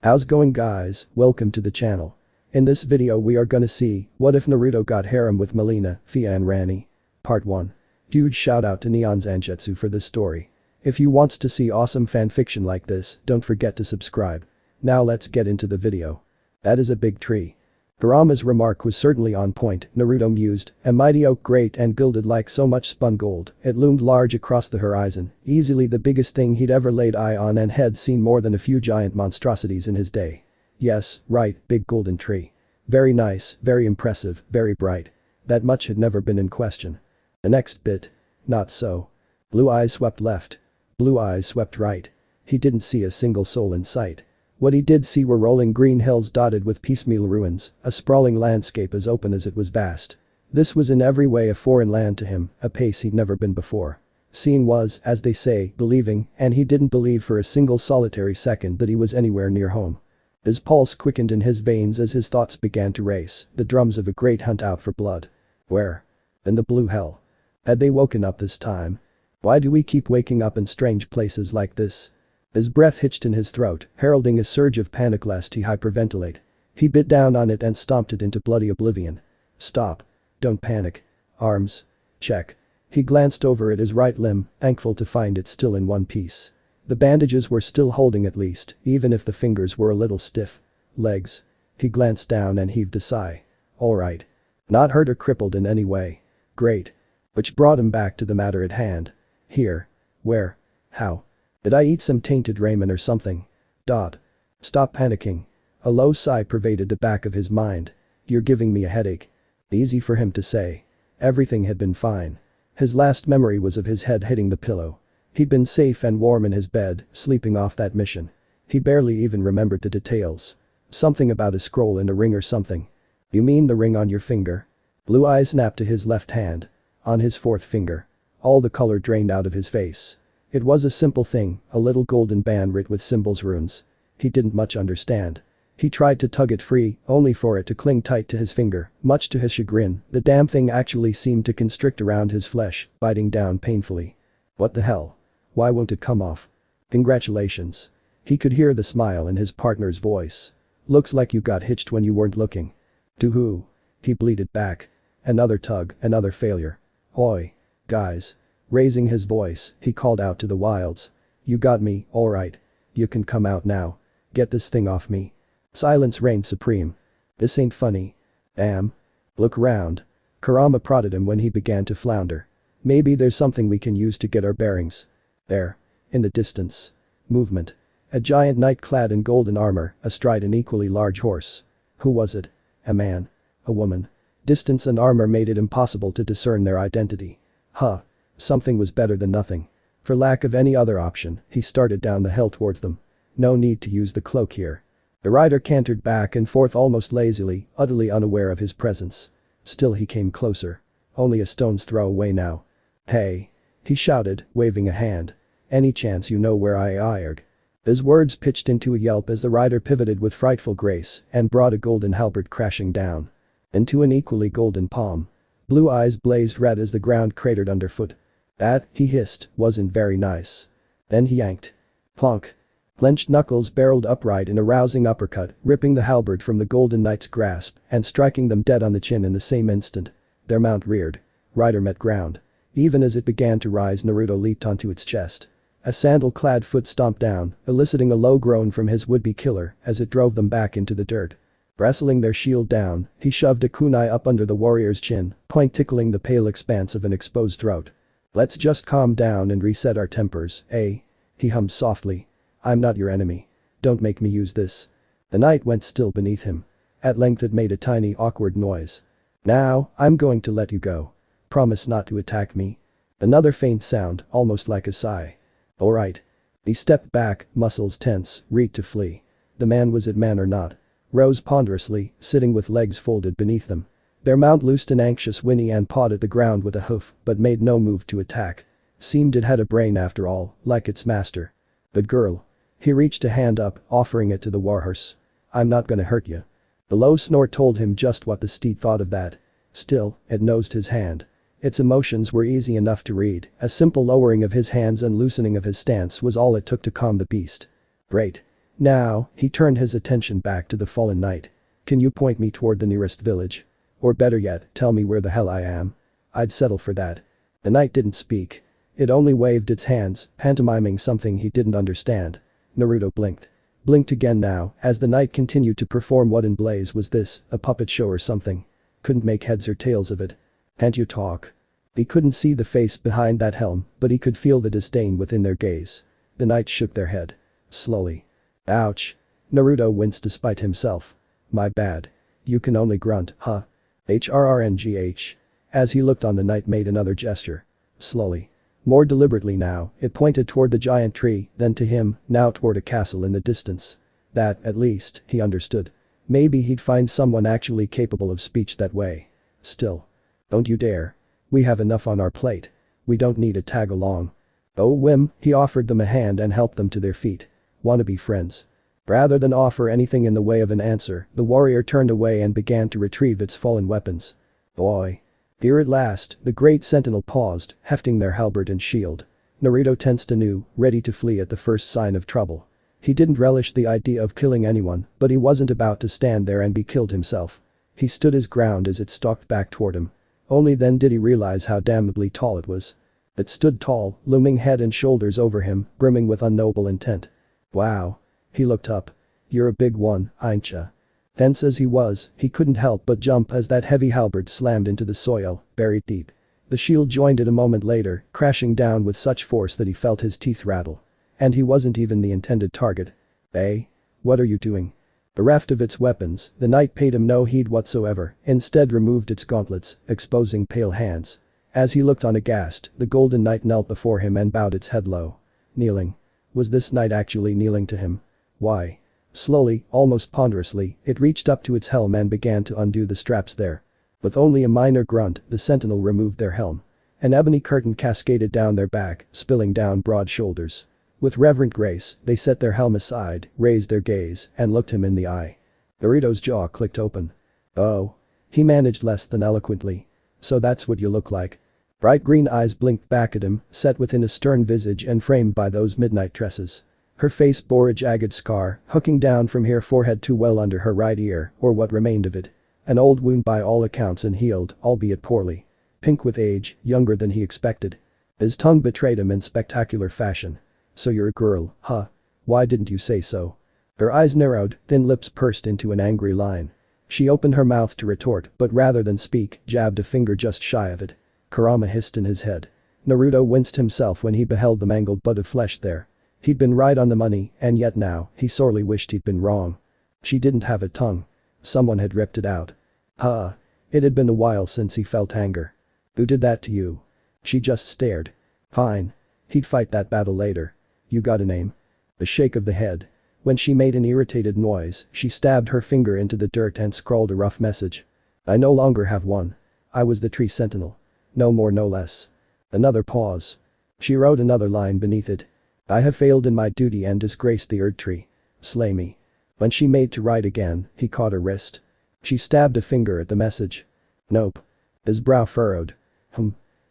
How's going guys, welcome to the channel. In this video we are gonna see, what if Naruto got harem with Melina, Fia and Ranni. Part 1. Huge shout out to NeonZangetsu for this story. If you wants to see awesome fanfiction like this, don't forget to subscribe. Now let's get into the video. That is a big tree. Kurama's remark was certainly on point, Naruto mused, a mighty oak great and gilded like so much spun gold, it loomed large across the horizon, easily the biggest thing he'd ever laid eye on and had seen more than a few giant monstrosities in his day. Yes, right, big golden tree. Very nice, very impressive, very bright. That much had never been in question. The next bit. Not so. Blue eyes swept left. Blue eyes swept right. He didn't see a single soul in sight. What he did see were rolling green hills dotted with piecemeal ruins, a sprawling landscape as open as it was vast. This was in every way a foreign land to him, a place he'd never been before. Seeing was, as they say, believing, and he didn't believe for a single solitary second that he was anywhere near home. His pulse quickened in his veins as his thoughts began to race, the drums of a great hunt out for blood. Where? In the blue hell. Had they woken up this time? Why do we keep waking up in strange places like this? His breath hitched in his throat, heralding a surge of panic lest he hyperventilate. He bit down on it and stomped it into bloody oblivion. Stop. Don't panic. Arms. Check. He glanced over at his right limb, thankful to find it still in one piece. The bandages were still holding at least, even if the fingers were a little stiff. Legs. He glanced down and heaved a sigh. Alright. Not hurt or crippled in any way. Great. Which brought him back to the matter at hand. Here. Where? How? Did I eat some tainted ramen or something? Stop panicking. A low sigh pervaded the back of his mind. You're giving me a headache. Easy for him to say. Everything had been fine. His last memory was of his head hitting the pillow. He'd been safe and warm in his bed, sleeping off that mission. He barely even remembered the details. Something about a scroll and a ring or something. You mean the ring on your finger? Blue eyes snapped to his left hand. On his fourth finger. All the color drained out of his face. It was a simple thing, a little golden band writ with symbols runes. He didn't much understand. He tried to tug it free, only for it to cling tight to his finger, much to his chagrin, the damn thing actually seemed to constrict around his flesh, biting down painfully. What the hell? Why won't it come off? Congratulations. He could hear the smile in his partner's voice. Looks like you got hitched when you weren't looking. To who? He bleated back. Another tug, another failure. Oi. Guys. Raising his voice, he called out to the wilds. You got me, alright. You can come out now. Get this thing off me. Silence reigned supreme. This ain't funny. Damn. Look around. Kurama prodded him when he began to flounder. Maybe there's something we can use to get our bearings. There. In the distance. Movement. A giant knight clad in golden armor, astride an equally large horse. Who was it? A man? A woman? Distance and armor made it impossible to discern their identity. Huh. Something was better than nothing. For lack of any other option, he started down the hill towards them. No need to use the cloak here. The rider cantered back and forth almost lazily, utterly unaware of his presence. Still he came closer. Only a stone's throw away now. Hey. He shouted, waving a hand. Any chance you know where I arg? His words pitched into a yelp as the rider pivoted with frightful grace and brought a golden halberd crashing down. Into an equally golden palm. Blue eyes blazed red as the ground cratered underfoot. That, he hissed, wasn't very nice. Then he yanked. Plonk. Clenched knuckles barreled upright in a rousing uppercut, ripping the halberd from the golden knight's grasp and striking them dead on the chin in the same instant. Their mount reared. Rider met ground. Even as it began to rise, Naruto leaped onto its chest. A sandal-clad foot stomped down, eliciting a low groan from his would-be killer as it drove them back into the dirt. Wrestling their shield down, he shoved a kunai up under the warrior's chin, point tickling the pale expanse of an exposed throat. Let's just calm down and reset our tempers, eh? He hummed softly. I'm not your enemy. Don't make me use this. The knight went still beneath him. At length it made a tiny awkward noise. Now, I'm going to let you go. Promise not to attack me. Another faint sound, almost like a sigh. Alright. He stepped back, muscles tense, ready to flee. The man, was it man or not? Rose ponderously, sitting with legs folded beneath them. Their mount loosed an anxious whinny and pawed at the ground with a hoof, but made no move to attack. Seemed it had a brain after all, like its master. But girl. He reached a hand up, offering it to the warhorse. I'm not gonna hurt you. The low snort told him just what the steed thought of that. Still, it nosed his hand. Its emotions were easy enough to read, a simple lowering of his hands and loosening of his stance was all it took to calm the beast. Great. Now, he turned his attention back to the fallen knight. Can you point me toward the nearest village? Or better yet, tell me where the hell I am. I'd settle for that. The knight didn't speak. It only waved its hands, pantomiming something he didn't understand. Naruto blinked. Blinked again now, as the knight continued to perform. What in blaze was this, a puppet show or something? Couldn't make heads or tails of it. Can't you talk? He couldn't see the face behind that helm, but he could feel the disdain within their gaze. The knights shook their head. Slowly. Ouch. Naruto winced despite himself. My bad. You can only grunt, huh? HRRNGH. As he looked on, the knight made another gesture. Slowly. More deliberately now, it pointed toward the giant tree, then to him, now toward a castle in the distance. That, at least, he understood. Maybe he'd find someone actually capable of speech that way. Still. Don't you dare. We have enough on our plate. We don't need a tag along. Oh whim, he offered them a hand and helped them to their feet. Wanna be friends? Rather than offer anything in the way of an answer, the warrior turned away and began to retrieve its fallen weapons. Boy. Here at last, the great sentinel paused, hefting their halberd and shield. Naruto tensed anew, ready to flee at the first sign of trouble. He didn't relish the idea of killing anyone, but he wasn't about to stand there and be killed himself. He stood his ground as it stalked back toward him. Only then did he realize how damnably tall it was. It stood tall, looming head and shoulders over him, brimming with unknowable intent. Wow. He looked up. You're a big one, ain't ya? Tense as he was, he couldn't help but jump as that heavy halberd slammed into the soil, buried deep. The shield joined it a moment later, crashing down with such force that he felt his teeth rattle. And he wasn't even the intended target. Eh? What are you doing? Bereft of its weapons, the knight paid him no heed whatsoever, instead removed its gauntlets, exposing pale hands. As he looked on aghast, the golden knight knelt before him and bowed its head low. Kneeling. Was this knight actually kneeling to him? Why? Slowly, almost ponderously, it reached up to its helm and began to undo the straps there. With only a minor grunt, the sentinel removed their helm. An ebony curtain cascaded down their back, spilling down broad shoulders. With reverent grace, they set their helm aside, raised their gaze, and looked him in the eye. Naruto's jaw clicked open. Oh. He managed less than eloquently. So that's what you look like. Bright green eyes blinked back at him, set within a stern visage and framed by those midnight tresses. Her face bore a jagged scar, hooking down from her forehead to well under her right ear, or what remained of it. An old wound by all accounts and healed, albeit poorly. Pink with age, younger than he expected. His tongue betrayed him in spectacular fashion. So you're a girl, huh? Why didn't you say so? Her eyes narrowed, thin lips pursed into an angry line. She opened her mouth to retort, but rather than speak, jabbed a finger just shy of it. Kurama hissed in his head. Naruto winced himself when he beheld the mangled bud of flesh there. He'd been right on the money, and yet now, he sorely wished he'd been wrong. She didn't have a tongue. Someone had ripped it out. Huh. It had been a while since he felt anger. Who did that to you? She just stared. Fine. He'd fight that battle later. You got a name? A shake of the head. When she made an irritated noise, she stabbed her finger into the dirt and scrawled a rough message. I no longer have one. I was the tree sentinel. No more no less. Another pause. She wrote another line beneath it. I have failed in my duty and disgraced the Erd Tree. Slay me. When she made to write again, he caught her wrist. She stabbed a finger at the message. Nope. His brow furrowed.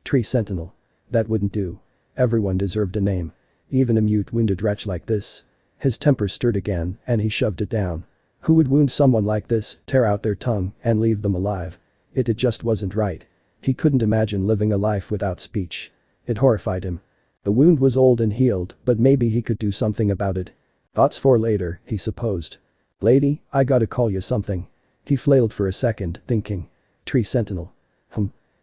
Tree sentinel. That wouldn't do. Everyone deserved a name. Even a mute wounded wretch like this. His temper stirred again, and he shoved it down. Who would wound someone like this, tear out their tongue, and leave them alive? It just wasn't right. He couldn't imagine living a life without speech. It horrified him. The wound was old and healed, but maybe he could do something about it. Thoughts for later, he supposed. Lady, I gotta call you something. He flailed for a second, thinking. Tree sentinel.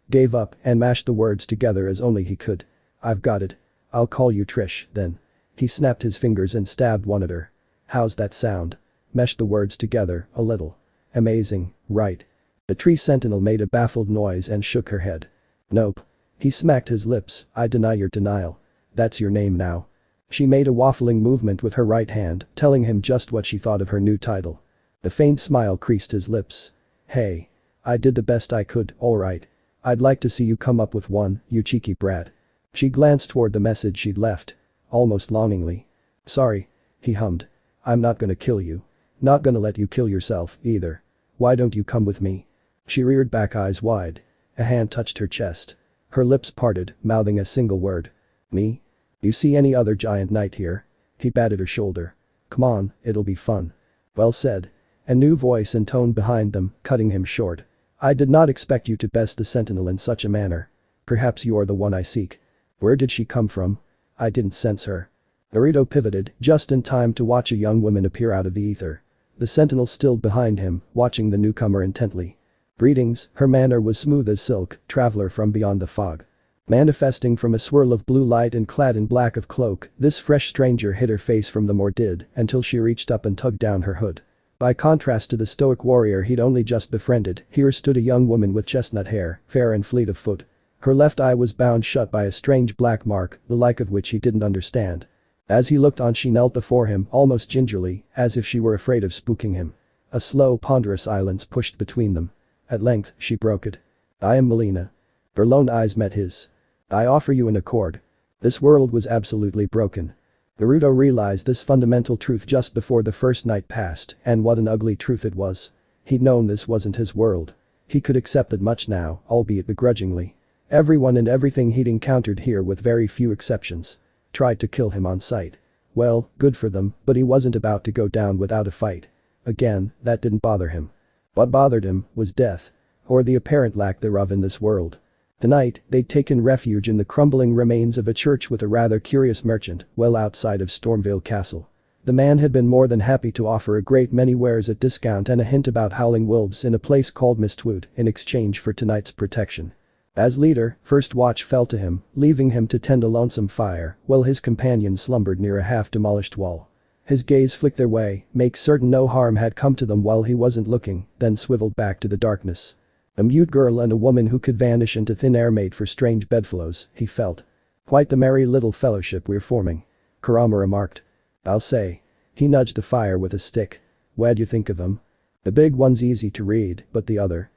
Gave up and mashed the words together as only he could. I've got it. I'll call you Trish, then. He snapped his fingers and stabbed one at her. How's that sound? Meshed the words together, a little. Amazing, right? The tree sentinel made a baffled noise and shook her head. Nope. He smacked his lips. I deny your denial. That's your name now. She made a waffling movement with her right hand, telling him just what she thought of her new title. A faint smile creased his lips. Hey. I did the best I could, alright. I'd like to see you come up with one, you cheeky brat. She glanced toward the message she'd left. Almost longingly. Sorry. He hummed. I'm not gonna kill you. Not gonna let you kill yourself, either. Why don't you come with me? She reared back, eyes wide. A hand touched her chest. Her lips parted, mouthing a single word. Me? You see any other giant knight here? He batted her shoulder. come on, it'll be fun. Well said. A new voice intoned behind them, cutting him short. I did not expect you to best the sentinel in such a manner. Perhaps you're the one I seek. Where did she come from? I didn't sense her. Naruto pivoted, just in time to watch a young woman appear out of the ether. The sentinel stilled behind him, watching the newcomer intently. Greetings, her manner was smooth as silk, traveler from beyond the fog. Manifesting from a swirl of blue light and clad in black of cloak, this fresh stranger hid her face from the mordid until she reached up and tugged down her hood. By contrast to the stoic warrior he'd only just befriended, here stood a young woman with chestnut hair, fair and fleet of foot. Her left eye was bound shut by a strange black mark, the like of which he didn't understand. As he looked on, she knelt before him, almost gingerly, as if she were afraid of spooking him. A slow, ponderous silence pushed between them. At length, she broke it. I am Melina. Her lone eyes met his. I offer you an accord. This world was absolutely broken. Naruto realized this fundamental truth just before the first night passed, and what an ugly truth it was. He'd known this wasn't his world. He could accept it much now, albeit begrudgingly. Everyone and everything he'd encountered here, with very few exceptions, tried to kill him on sight. Well, good for them, but he wasn't about to go down without a fight. Again, that didn't bother him. What bothered him was death. Or the apparent lack thereof in this world. Tonight, they'd taken refuge in the crumbling remains of a church with a rather curious merchant, well outside of Stormvale Castle. The man had been more than happy to offer a great many wares at discount and a hint about howling wolves in a place called Mistwood in exchange for tonight's protection. As leader, first watch fell to him, leaving him to tend a lonesome fire, while his companion slumbered near a half-demolished wall. His gaze flicked their way, make certain no harm had come to them while he wasn't looking, then swiveled back to the darkness. A mute girl and a woman who could vanish into thin air made for strange bedfellows, he felt. Quite the merry little fellowship we're forming. Kurama remarked. I'll say. He nudged the fire with a stick. What'd you think of him? The big one's easy to read, but the other?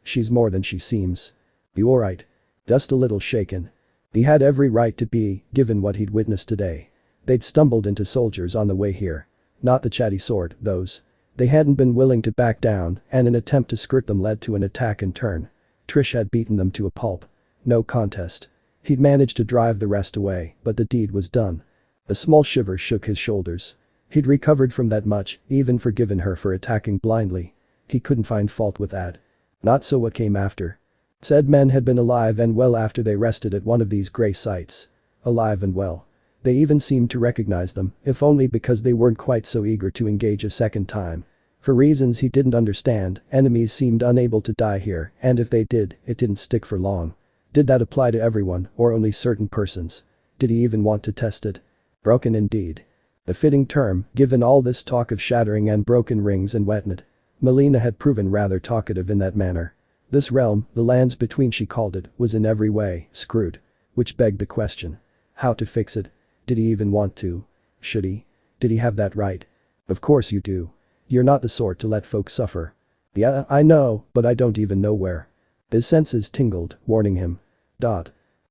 She's more than she seems. You alright? Just a little shaken. He had every right to be, given what he'd witnessed today. They'd stumbled into soldiers on the way here. Not the chatty sort, those. They hadn't been willing to back down, and an attempt to skirt them led to an attack in turn. Trish had beaten them to a pulp. No contest. He'd managed to drive the rest away, but the deed was done. A small shiver shook his shoulders. He'd recovered from that much, even forgiven her for attacking blindly. He couldn't find fault with that. Not so what came after. Said men had been alive and well after they rested at one of these grey sites. Alive and well. They even seemed to recognize them, if only because they weren't quite so eager to engage a second time. For reasons he didn't understand, enemies seemed unable to die here, and if they did, it didn't stick for long. Did that apply to everyone, or only certain persons? Did he even want to test it? Broken indeed. A fitting term, given all this talk of shattering and broken rings and whatnot. Melina had proven rather talkative in that manner. This realm, the lands between she called it, was in every way screwed. Which begged the question. How to fix it? Did he even want to? Should he? Did he have that right? Of course you do. You're not the sort to let folks suffer. Yeah, I know, but I don't even know where. His senses tingled, warning him.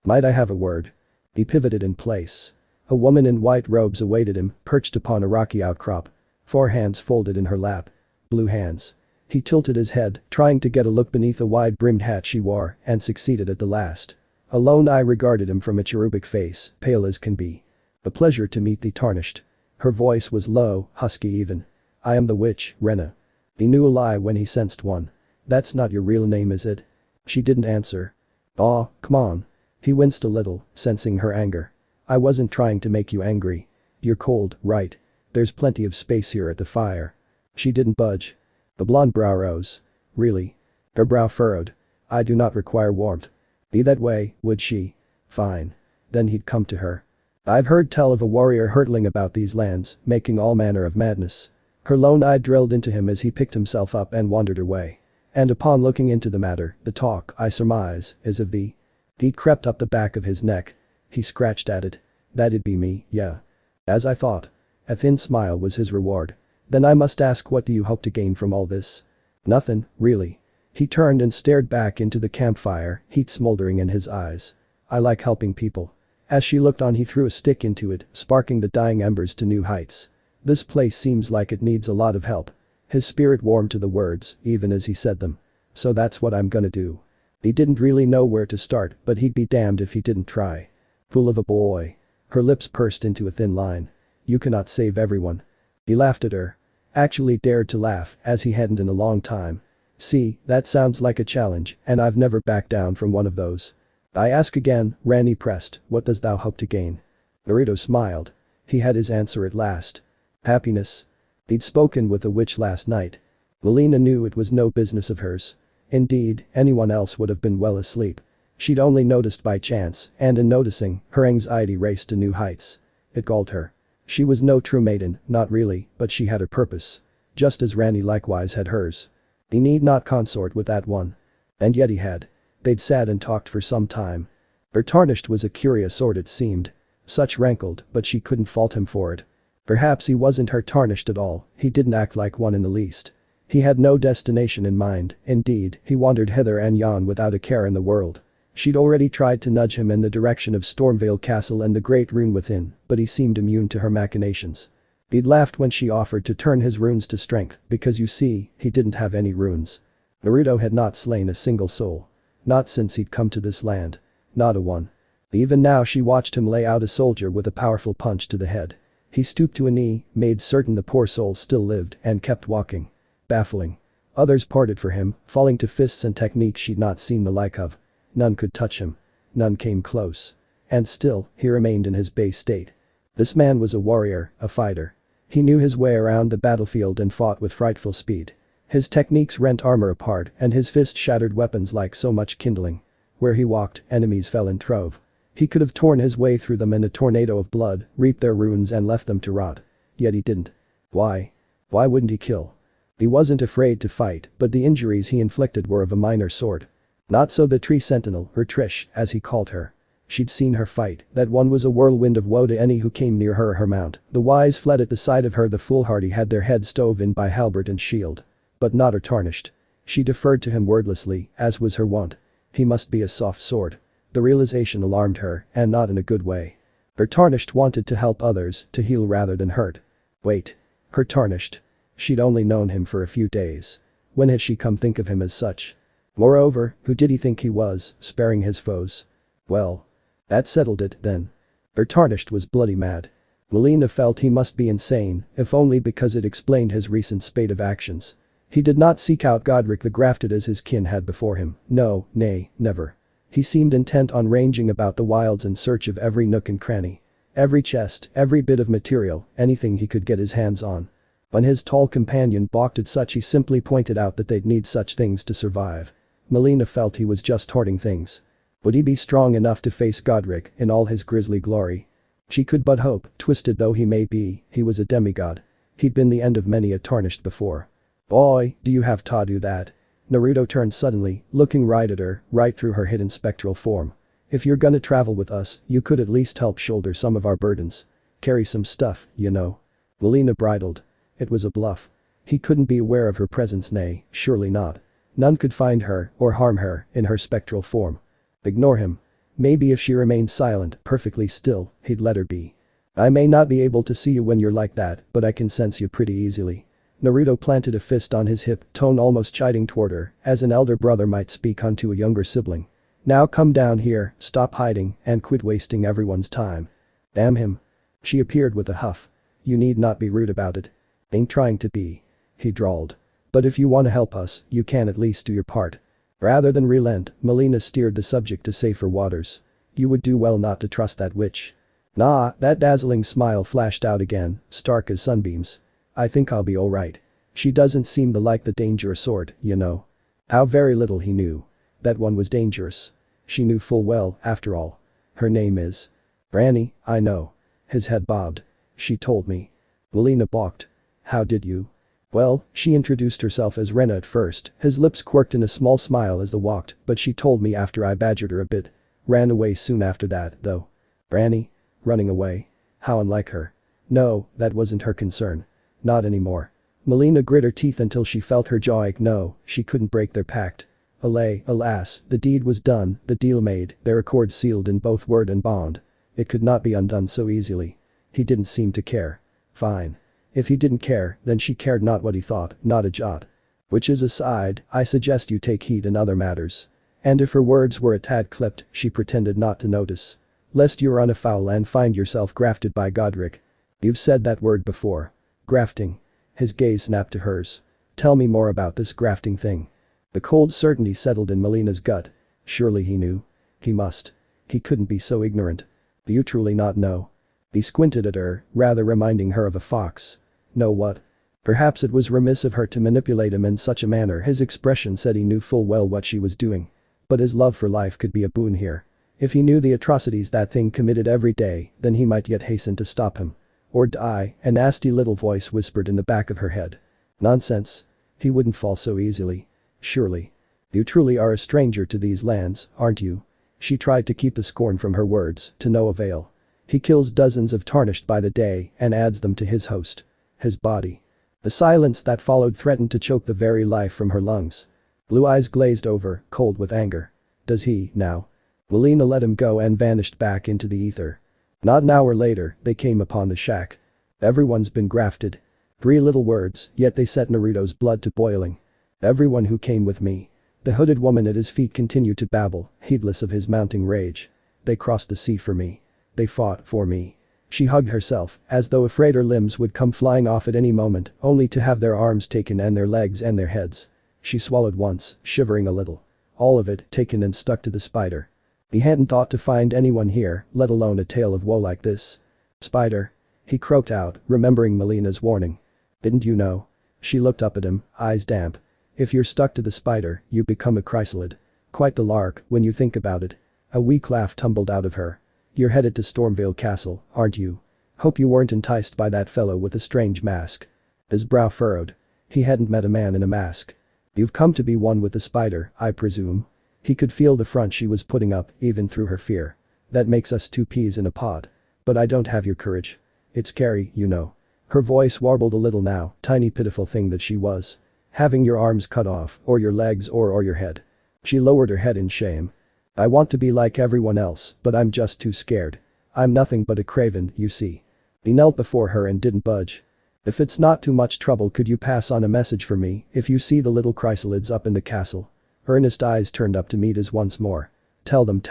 Might I have a word? He pivoted in place. A woman in white robes awaited him, perched upon a rocky outcrop. 4 hands folded in her lap. Blue hands. He tilted his head, trying to get a look beneath a wide-brimmed hat she wore, and succeeded at the last. A lone eye regarded him from a cherubic face, pale as can be. A pleasure to meet thee, tarnished. Her voice was low, husky even. I am the witch, Renna. He knew a lie when he sensed one. That's not your real name, is it? She didn't answer. Aw, come on. He winced a little, sensing her anger. I wasn't trying to make you angry. You're cold, right? There's plenty of space here at the fire. She didn't budge. The blonde brow rose. Really? Her brow furrowed. I do not require warmth. Be that way, would she? Fine. Then he'd come to her. I've heard tell of a warrior hurtling about these lands, making all manner of madness. Her lone eye drilled into him as he picked himself up and wandered away. And upon looking into the matter, the talk, I surmise, is of thee. He'd crept up the back of his neck. He scratched at it. That'd be me, yeah. As I thought. A thin smile was his reward. Then I must ask, what do you hope to gain from all this? Nothing, really. He turned and stared back into the campfire, heat smoldering in his eyes. I like helping people. As she looked on, he threw a stick into it, sparking the dying embers to new heights. This place seems like it needs a lot of help. His spirit warmed to the words, even as he said them. So that's what I'm gonna do. He didn't really know where to start, but he'd be damned if he didn't try. Fool of a boy. Her lips pursed into a thin line. You cannot save everyone. He laughed at her. Actually dared to laugh, as he hadn't in a long time. See, that sounds like a challenge, and I've never backed down from one of those. I ask again, Ranni pressed, what does thou hope to gain? Naruto smiled. He had his answer at last. Happiness. He'd spoken with the witch last night. Melina knew it was no business of hers. Indeed, anyone else would have been well asleep. She'd only noticed by chance, and in noticing, her anxiety raced to new heights. It galled her. She was no true maiden, not really, but she had her purpose. Just as Ranni likewise had hers. He need not consort with that one. And yet he had. They'd sat and talked for some time. Her tarnished was a curious sort it seemed. Such rankled, but she couldn't fault him for it. Perhaps he wasn't her tarnished at all, he didn't act like one in the least. He had no destination in mind, indeed, he wandered hither and yon without a care in the world. She'd already tried to nudge him in the direction of Stormvale Castle and the great rune within, but he seemed immune to her machinations. He'd laughed when she offered to turn his runes to strength, because you see, he didn't have any runes. Naruto had not slain a single soul. Not since he'd come to this land. Not a one. Even now she watched him lay out a soldier with a powerful punch to the head. He stooped to a knee, made certain the poor soul still lived, and kept walking. Baffling. Others parted for him, falling to fists and techniques she'd not seen the like of. None could touch him. None came close. And still, he remained in his base state. This man was a warrior, a fighter. He knew his way around the battlefield and fought with frightful speed. His techniques rent armor apart and his fist shattered weapons like so much kindling. Where he walked, enemies fell in trove. He could have torn his way through them in a tornado of blood, reaped their runes and left them to rot. Yet he didn't. Why? Why wouldn't he kill? He wasn't afraid to fight, but the injuries he inflicted were of a minor sort. Not so the tree sentinel, or Trish, as he called her. She'd seen her fight, that one was a whirlwind of woe to any who came near her or her mount. The wise fled at the sight of her, the foolhardy had their heads stove in by halberd and shield. But not her tarnished. She deferred to him wordlessly, as was her wont. He must be a soft sword. The realization alarmed her, and not in a good way. Her tarnished wanted to help others, to heal rather than hurt. Wait. Her tarnished. She'd only known him for a few days. When had she come think of him as such? Moreover, who did he think he was, sparing his foes? Well. That settled it, then. Her tarnished was bloody mad. Melina felt he must be insane, if only because it explained his recent spate of actions. He did not seek out Godric the Grafted as his kin had before him, no, nay, never. He seemed intent on ranging about the wilds in search of every nook and cranny. Every chest, every bit of material, anything he could get his hands on. When his tall companion balked at such, he simply pointed out that they'd need such things to survive. Melina felt he was just hoarding things. Would he be strong enough to face Godric in all his grisly glory? She could but hope, twisted though he may be, he was a demigod. He'd been the end of many a tarnished before. Boy, do you have to do that? Naruto turned suddenly, looking right at her, right through her hidden spectral form. If you're gonna travel with us, you could at least help shoulder some of our burdens. Carry some stuff, you know. Melina bridled. It was a bluff. He couldn't be aware of her presence, nay, surely not. None could find her, or harm her, in her spectral form. Ignore him. Maybe if she remained silent, perfectly still, he'd let her be. I may not be able to see you when you're like that, but I can sense you pretty easily. Naruto planted a fist on his hip, tone almost chiding toward her, as an elder brother might speak unto a younger sibling. Now come down here, stop hiding, and quit wasting everyone's time. Damn him. She appeared with a huff. You need not be rude about it. Ain't trying to be. He drawled. But if you wanna help us, you can at least do your part. Rather than relent, Melina steered the subject to safer waters. You would do well not to trust that witch. Nah, that dazzling smile flashed out again, stark as sunbeams. I think I'll be alright. She doesn't seem like the dangerous sort, you know. How very little he knew. That one was dangerous. She knew full well, after all. Her name is Ranni, I know. His head bobbed. She told me. Melina balked. How did you? Well, she introduced herself as Rena at first, his lips quirked in a small smile as they walked, but she told me after I badgered her a bit. Ran away soon after that, though. Ranni? Running away? How unlike her. No, that wasn't her concern. Not anymore. Melina grit her teeth until she felt her jaw ache. No, she couldn't break their pact. Alas, the deed was done, the deal made, their accord sealed in both word and bond. It could not be undone so easily. He didn't seem to care. Fine. If he didn't care, then she cared not what he thought, not a jot. Which is aside, I suggest you take heed in other matters. And if her words were a tad clipped, she pretended not to notice. Lest you run afoul and find yourself grafted by Godric. You've said that word before. Grafting. His gaze snapped to hers. Tell me more about this grafting thing. The cold certainty settled in Melina's gut. Surely he knew. He must. He couldn't be so ignorant. Do you truly not know? He squinted at her, rather reminding her of a fox. Know what? Perhaps it was remiss of her to manipulate him in such a manner. His expression said he knew full well what she was doing. But his love for life could be a boon here. If he knew the atrocities that thing committed every day, then he might yet hasten to stop him. Or die, a nasty little voice whispered in the back of her head. Nonsense. He wouldn't fall so easily. Surely. You truly are a stranger to these lands, aren't you? She tried to keep the scorn from her words, to no avail. He kills dozens of tarnished by the day and adds them to his host. His body. The silence that followed threatened to choke the very life from her lungs. Blue eyes glazed over, cold with anger. Does he, now? Melina let him go and vanished back into the ether. Not an hour later, they came upon the shack. Everyone's been grafted. 3 little words, yet they set Naruto's blood to boiling. Everyone who came with me. The hooded woman at his feet continued to babble, heedless of his mounting rage. They crossed the sea for me. They fought for me. She hugged herself, as though afraid her limbs would come flying off at any moment, only to have their arms taken and their legs and their heads. She swallowed once, shivering a little. All of it taken and stuck to the spider. He hadn't thought to find anyone here, let alone a tale of woe like this. Spider. He croaked out, remembering Melina's warning. Didn't you know? She looked up at him, eyes damp. If you're stuck to the spider, you become a chrysalid. Quite the lark, when you think about it. A weak laugh tumbled out of her. You're headed to Stormvale Castle, aren't you? Hope you weren't enticed by that fellow with a strange mask. His brow furrowed. He hadn't met a man in a mask. You've come to be one with the spider, I presume? He could feel the front she was putting up, even through her fear. That makes us 2 peas in a pod. But I don't have your courage. It's scary, you know. Her voice warbled a little now, tiny pitiful thing that she was. Having your arms cut off, or your legs or your head. She lowered her head in shame. I want to be like everyone else, but I'm just too scared. I'm nothing but a craven, you see. He knelt before her and didn't budge. If it's not too much trouble, could you pass on a message for me if you see the little chrysalids up in the castle? Earnest eyes turned up to meet his once more. Tell them,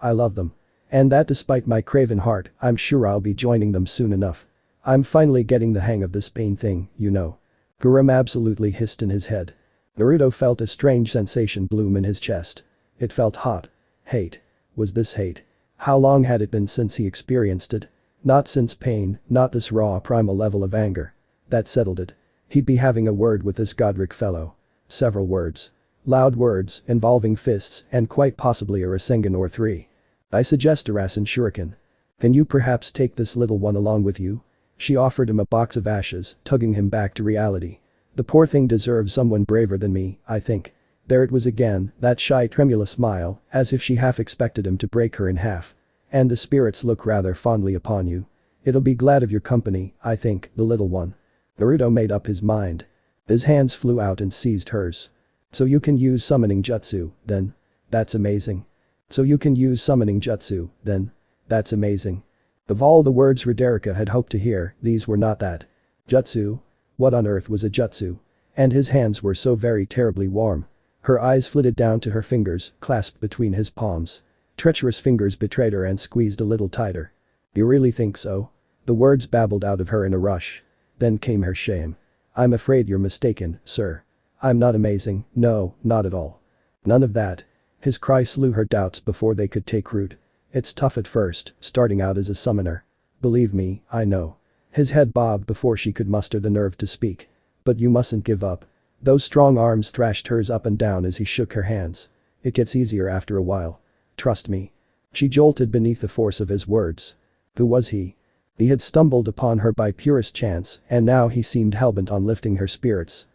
I love them. And that despite my craven heart, I'm sure I'll be joining them soon enough. I'm finally getting the hang of this pain thing, you know. Harem absolutely hissed in his head. Naruto felt a strange sensation bloom in his chest. It felt hot. Hate. Was this hate? How long had it been since he experienced it? Not since pain, not this raw primal level of anger. That settled it. He'd be having a word with this Godric fellow. Several words. Loud words, involving fists, and quite possibly a Rasengan or 3. I suggest a Rasen Shuriken. Can you perhaps take this little one along with you? She offered him a box of ashes, tugging him back to reality. The poor thing deserves someone braver than me, I think. There it was again, that shy tremulous smile, as if she half expected him to break her in half. And the spirits look rather fondly upon you. It'll be glad of your company, I think, the little one. Naruto made up his mind. His hands flew out and seized hers. So you can use summoning jutsu, then? That's amazing. So you can use summoning jutsu, then? That's amazing. Of all the words Roderica had hoped to hear, these were not that. Jutsu? What on earth was a jutsu? And his hands were so very terribly warm. Her eyes flitted down to her fingers, clasped between his palms. Treacherous fingers betrayed her and squeezed a little tighter. You really think so? The words babbled out of her in a rush. Then came her shame. I'm afraid you're mistaken, sir. I'm not amazing, no, not at all. None of that. His cry slew her doubts before they could take root. It's tough at first, starting out as a summoner. Believe me, I know. His head bobbed before she could muster the nerve to speak. But you mustn't give up. Those strong arms thrashed hers up and down as he shook her hands. It gets easier after a while. Trust me. She jolted beneath the force of his words. Who was he? He had stumbled upon her by purest chance, and now he seemed hellbent on lifting her spirits.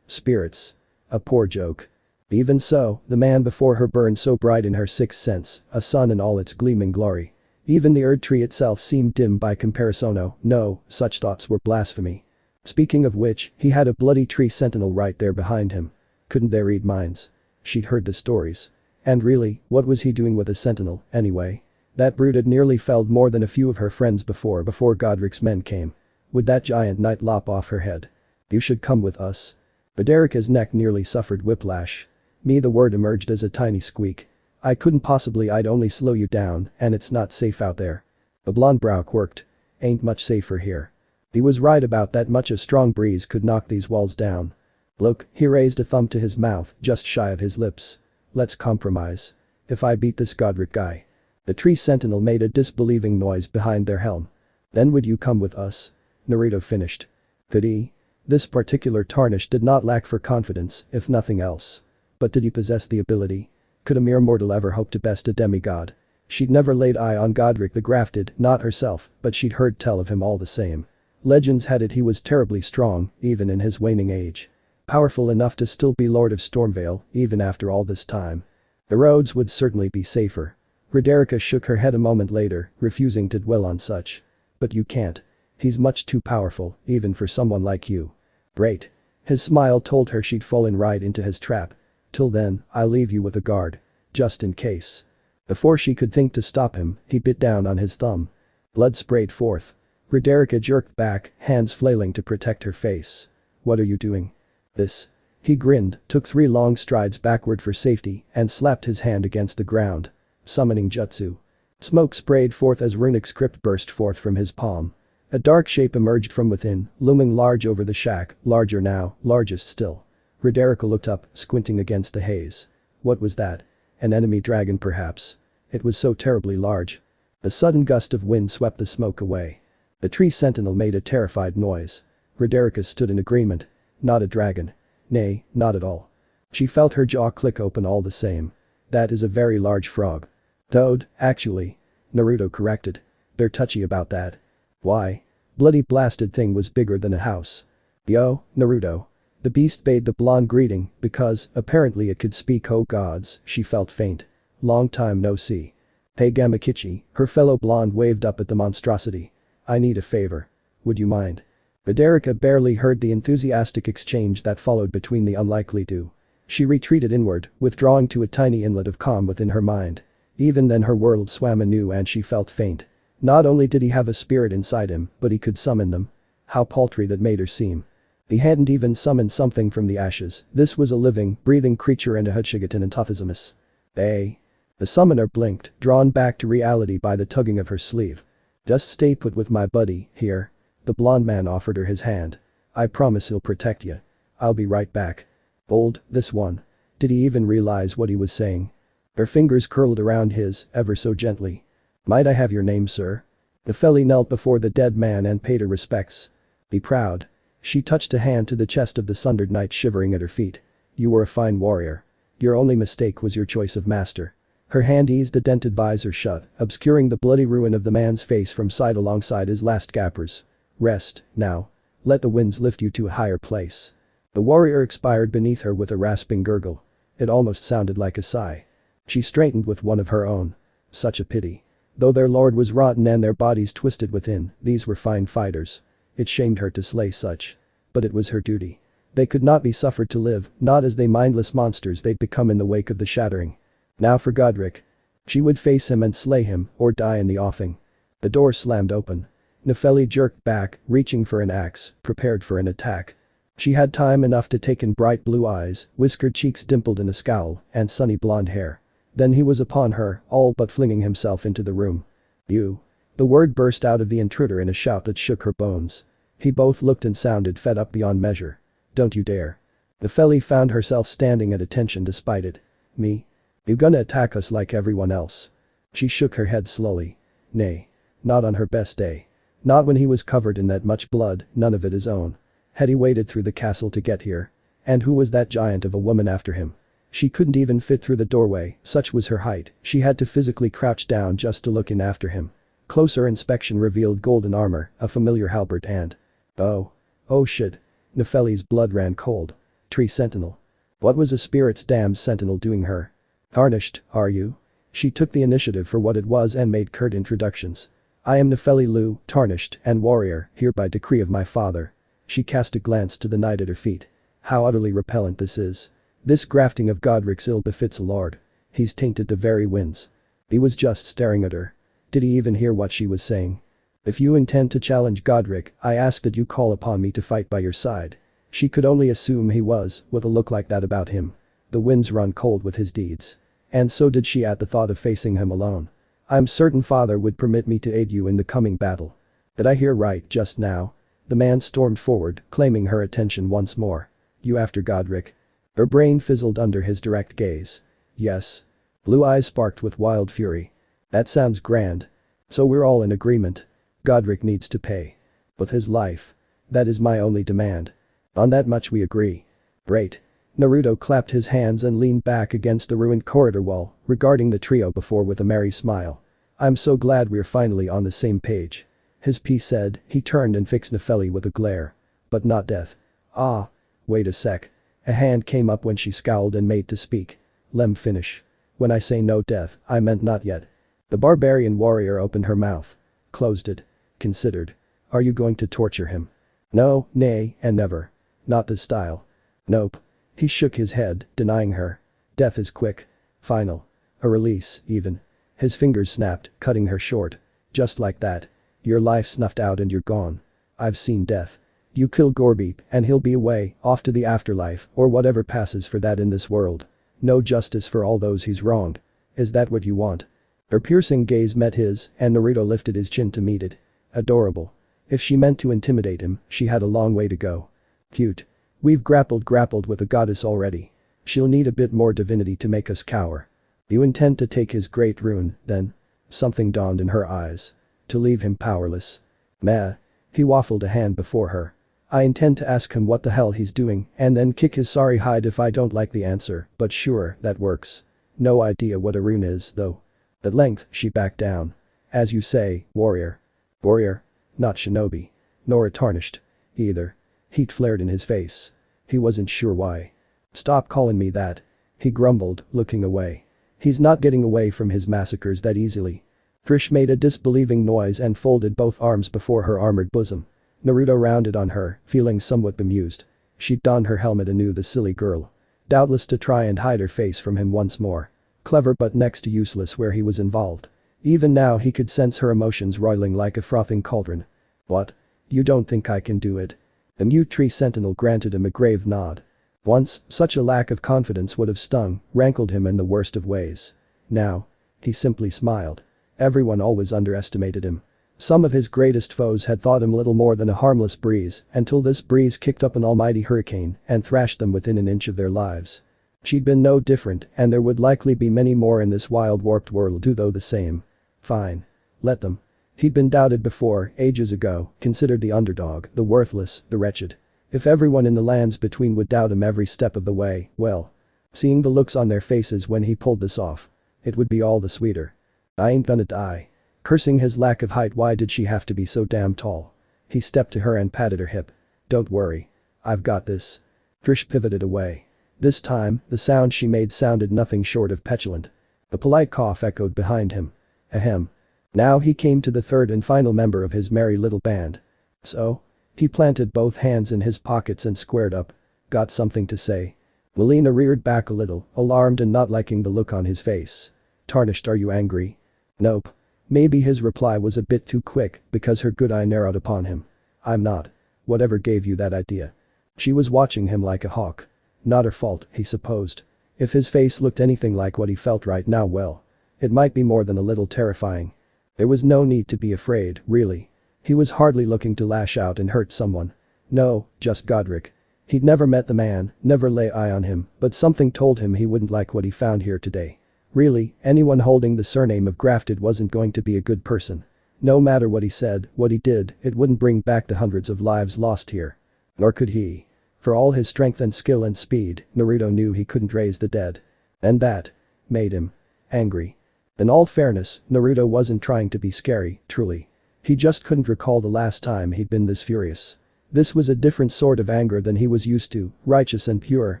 Spirits. A poor joke. Even so, the man before her burned so bright in her sixth sense, a sun in all its gleaming glory. Even the Erd tree itself seemed dim by comparison. Oh, no, such thoughts were blasphemy. Speaking of which, he had a bloody tree sentinel right there behind him. Couldn't they read minds? She'd heard the stories. And really, what was he doing with a sentinel, anyway? That brute had nearly felled more than a few of her friends before Godric's men came. Would that giant knight lop off her head? You should come with us. Roderica's neck nearly suffered whiplash. The word emerged as a tiny squeak. I couldn't possibly, I'd only slow you down, and it's not safe out there. The blonde brow quirked. Ain't much safer here. He was right about that much, a strong breeze could knock these walls down. Look, he raised a thumb to his mouth, just shy of his lips. Let's compromise. If I beat this Godric guy. The tree sentinel made a disbelieving noise behind their helm. Then would you come with us? Naruto finished. Could he? This particular tarnish did not lack for confidence, if nothing else. But did he possess the ability? Could a mere mortal ever hope to best a demigod? She'd never laid eye on Godric the Grafted, not herself, but she'd heard tell of him all the same. Legends had it he was terribly strong, even in his waning age. Powerful enough to still be Lord of Stormvale, even after all this time. The roads would certainly be safer. Roderica shook her head a moment later, refusing to dwell on such. But you can't. He's much too powerful, even for someone like you. Great. His smile told her she'd fallen right into his trap. Till then, I'll leave you with a guard. Just in case. Before she could think to stop him, he bit down on his thumb. Blood sprayed forth. Roderica jerked back, hands flailing to protect her face. What are you doing? This. He grinned, took 3 long strides backward for safety, and slapped his hand against the ground. Summoning jutsu. Smoke sprayed forth as runic script burst forth from his palm. A dark shape emerged from within, looming large over the shack, larger now, largest still. Roderica looked up, squinting against the haze. What was that? An enemy dragon perhaps. It was so terribly large. A sudden gust of wind swept the smoke away. The tree sentinel made a terrified noise. Roderica stood in agreement. Not a dragon. Nay, not at all. She felt her jaw click open all the same. That is a very large frog. Toad, actually. Naruto corrected. They're touchy about that. Why? Bloody blasted thing was bigger than a house. Yo, Naruto. The beast bade the blonde greeting because, apparently it could speak. Oh gods, she felt faint. Long time no see. Hey Gamakichi, her fellow blonde waved up at the monstrosity. I need a favor. Would you mind? Roderica barely heard the enthusiastic exchange that followed between the unlikely two. She retreated inward, withdrawing to a tiny inlet of calm within her mind. Even then her world swam anew and she felt faint. Not only did he have a spirit inside him, but he could summon them. How paltry that made her seem. He hadn't even summoned something from the ashes, this was a living, breathing creature and a Hutchigaton and Tothizamus. Hey. The summoner blinked, drawn back to reality by the tugging of her sleeve. Just stay put with my buddy, here. The blonde man offered her his hand. I promise he'll protect you. I'll be right back. Bold, this one. Did he even realize what he was saying? Her fingers curled around his, ever so gently. Might I have your name, sir? Nepheli knelt before the dead man and paid her respects. Be proud. She touched a hand to the chest of the sundered knight shivering at her feet. You were a fine warrior. Your only mistake was your choice of master. Her hand eased the dented visor shut, obscuring the bloody ruin of the man's face from side alongside his last gappers. Rest, now. Let the winds lift you to a higher place. The warrior expired beneath her with a rasping gurgle. It almost sounded like a sigh. She straightened with one of her own. Such a pity. Though their lord was rotten and their bodies twisted within, these were fine fighters. It shamed her to slay such. But it was her duty. They could not be suffered to live, not as they mindless monsters they'd become in the wake of the shattering. Now for Godric. She would face him and slay him, or die in the offing. The door slammed open. Nepheli jerked back, reaching for an axe, prepared for an attack. She had time enough to take in bright blue eyes, whiskered cheeks dimpled in a scowl, and sunny blonde hair. Then he was upon her, all but flinging himself into the room. You. The word burst out of the intruder in a shout that shook her bones. He both looked and sounded fed up beyond measure. Don't you dare. Nepheli found herself standing at attention despite it. Me? You gonna attack us like everyone else? She shook her head slowly. Nay. Not on her best day. Not when he was covered in that much blood, none of it his own. Had he waded through the castle to get here? And who was that giant of a woman after him? She couldn't even fit through the doorway, such was her height, she had to physically crouch down just to look in after him. Closer inspection revealed golden armor, a familiar halberd and… Oh shit. Nepheli's blood ran cold. Tree sentinel. What was a spirit's damned sentinel doing her? Tarnished, are you? She took the initiative for what it was and made curt introductions. I am Nepheli Lu, tarnished, and warrior, here by decree of my father. She cast a glance to the knight at her feet. How utterly repellent this is. This grafting of Godric's ill befits a lord. He's tainted the very winds. He was just staring at her. Did he even hear what she was saying? If you intend to challenge Godric, I ask that you call upon me to fight by your side. She could only assume he was, with a look like that about him. The winds run cold with his deeds. And so did she at the thought of facing him alone. I'm certain father would permit me to aid you in the coming battle. Did I hear right just now? The man stormed forward, claiming her attention once more. You after Godric? Her brain fizzled under his direct gaze. Yes. Blue eyes sparked with wild fury. That sounds grand. So we're all in agreement. Godric needs to pay. With his life. That is my only demand. On that much we agree. Great. Naruto clapped his hands and leaned back against the ruined corridor wall, regarding the trio before with a merry smile. I'm so glad we're finally on the same page. His piece said, he turned and fixed Nepheli with a glare. But not death. Ah. Wait a sec. A hand came up when she scowled and made to speak. Lem finish. When I say no death, I meant not yet. The barbarian warrior opened her mouth. Closed it. Considered. Are you going to torture him? No, nay, and never. Not this style. Nope. He shook his head, denying her. Death is quick. Final. A release, even. His fingers snapped, cutting her short. Just like that. Your life snuffed out and you're gone. I've seen death. You kill Gorbeep and he'll be away, off to the afterlife or whatever passes for that in this world. No justice for all those he's wronged. Is that what you want? Her piercing gaze met his and Naruto lifted his chin to meet it. Adorable. If she meant to intimidate him, she had a long way to go. Cute. We've grappled with a goddess already. She'll need a bit more divinity to make us cower. You intend to take his great rune, then? Something dawned in her eyes. To leave him powerless. Meh. He waffled a hand before her. I intend to ask him what the hell he's doing and then kick his sorry hide if I don't like the answer, but sure, that works. No idea what a rune is, though. At length, she backed down. As you say, warrior. Warrior? Not shinobi. Nor a tarnished. Either. Heat flared in his face. He wasn't sure why. Stop calling me that. He grumbled, looking away. He's not getting away from his massacres that easily. Trish made a disbelieving noise and folded both arms before her armored bosom. Naruto rounded on her, feeling somewhat bemused. She'd donned her helmet anew, the silly girl. Doubtless to try and hide her face from him once more. Clever but next to useless where he was involved. Even now he could sense her emotions roiling like a frothing cauldron. What? You don't think I can do it? The mute tree sentinel granted him a grave nod. Once, such a lack of confidence would have stung, rankled him in the worst of ways. Now. He simply smiled. Everyone always underestimated him. Some of his greatest foes had thought him little more than a harmless breeze until this breeze kicked up an almighty hurricane and thrashed them within an inch of their lives. She'd been no different and there would likely be many more in this wild warped world who though the same. Fine. Let them. He'd been doubted before, ages ago, considered the underdog, the worthless, the wretched. If everyone in the lands between would doubt him every step of the way, well. Seeing the looks on their faces when he pulled this off. It would be all the sweeter. I ain't gonna die. Cursing his lack of height, why did she have to be so damn tall? He stepped to her and patted her hip. Don't worry. I've got this. Trish pivoted away. This time, the sound she made sounded nothing short of petulant. A polite cough echoed behind him. Ahem. Now he came to the third and final member of his merry little band. So? He planted both hands in his pockets and squared up. Got something to say? Melina reared back a little, alarmed and not liking the look on his face. Tarnished, are you angry? Nope. Maybe his reply was a bit too quick because her good eye narrowed upon him. I'm not. Whatever gave you that idea? She was watching him like a hawk. Not her fault, he supposed. If his face looked anything like what he felt right now, well. It might be more than a little terrifying. There was no need to be afraid, really. He was hardly looking to lash out and hurt someone. No, just Godric. He'd never met the man, never lay eye on him, but something told him he wouldn't like what he found here today. Really, anyone holding the surname of Grafted wasn't going to be a good person. No matter what he said, what he did, it wouldn't bring back the hundreds of lives lost here. Nor could he. For all his strength and skill and speed, Naruto knew he couldn't raise the dead. And that made him angry. In all fairness, Naruto wasn't trying to be scary, truly. He just couldn't recall the last time he'd been this furious. This was a different sort of anger than he was used to, righteous and pure,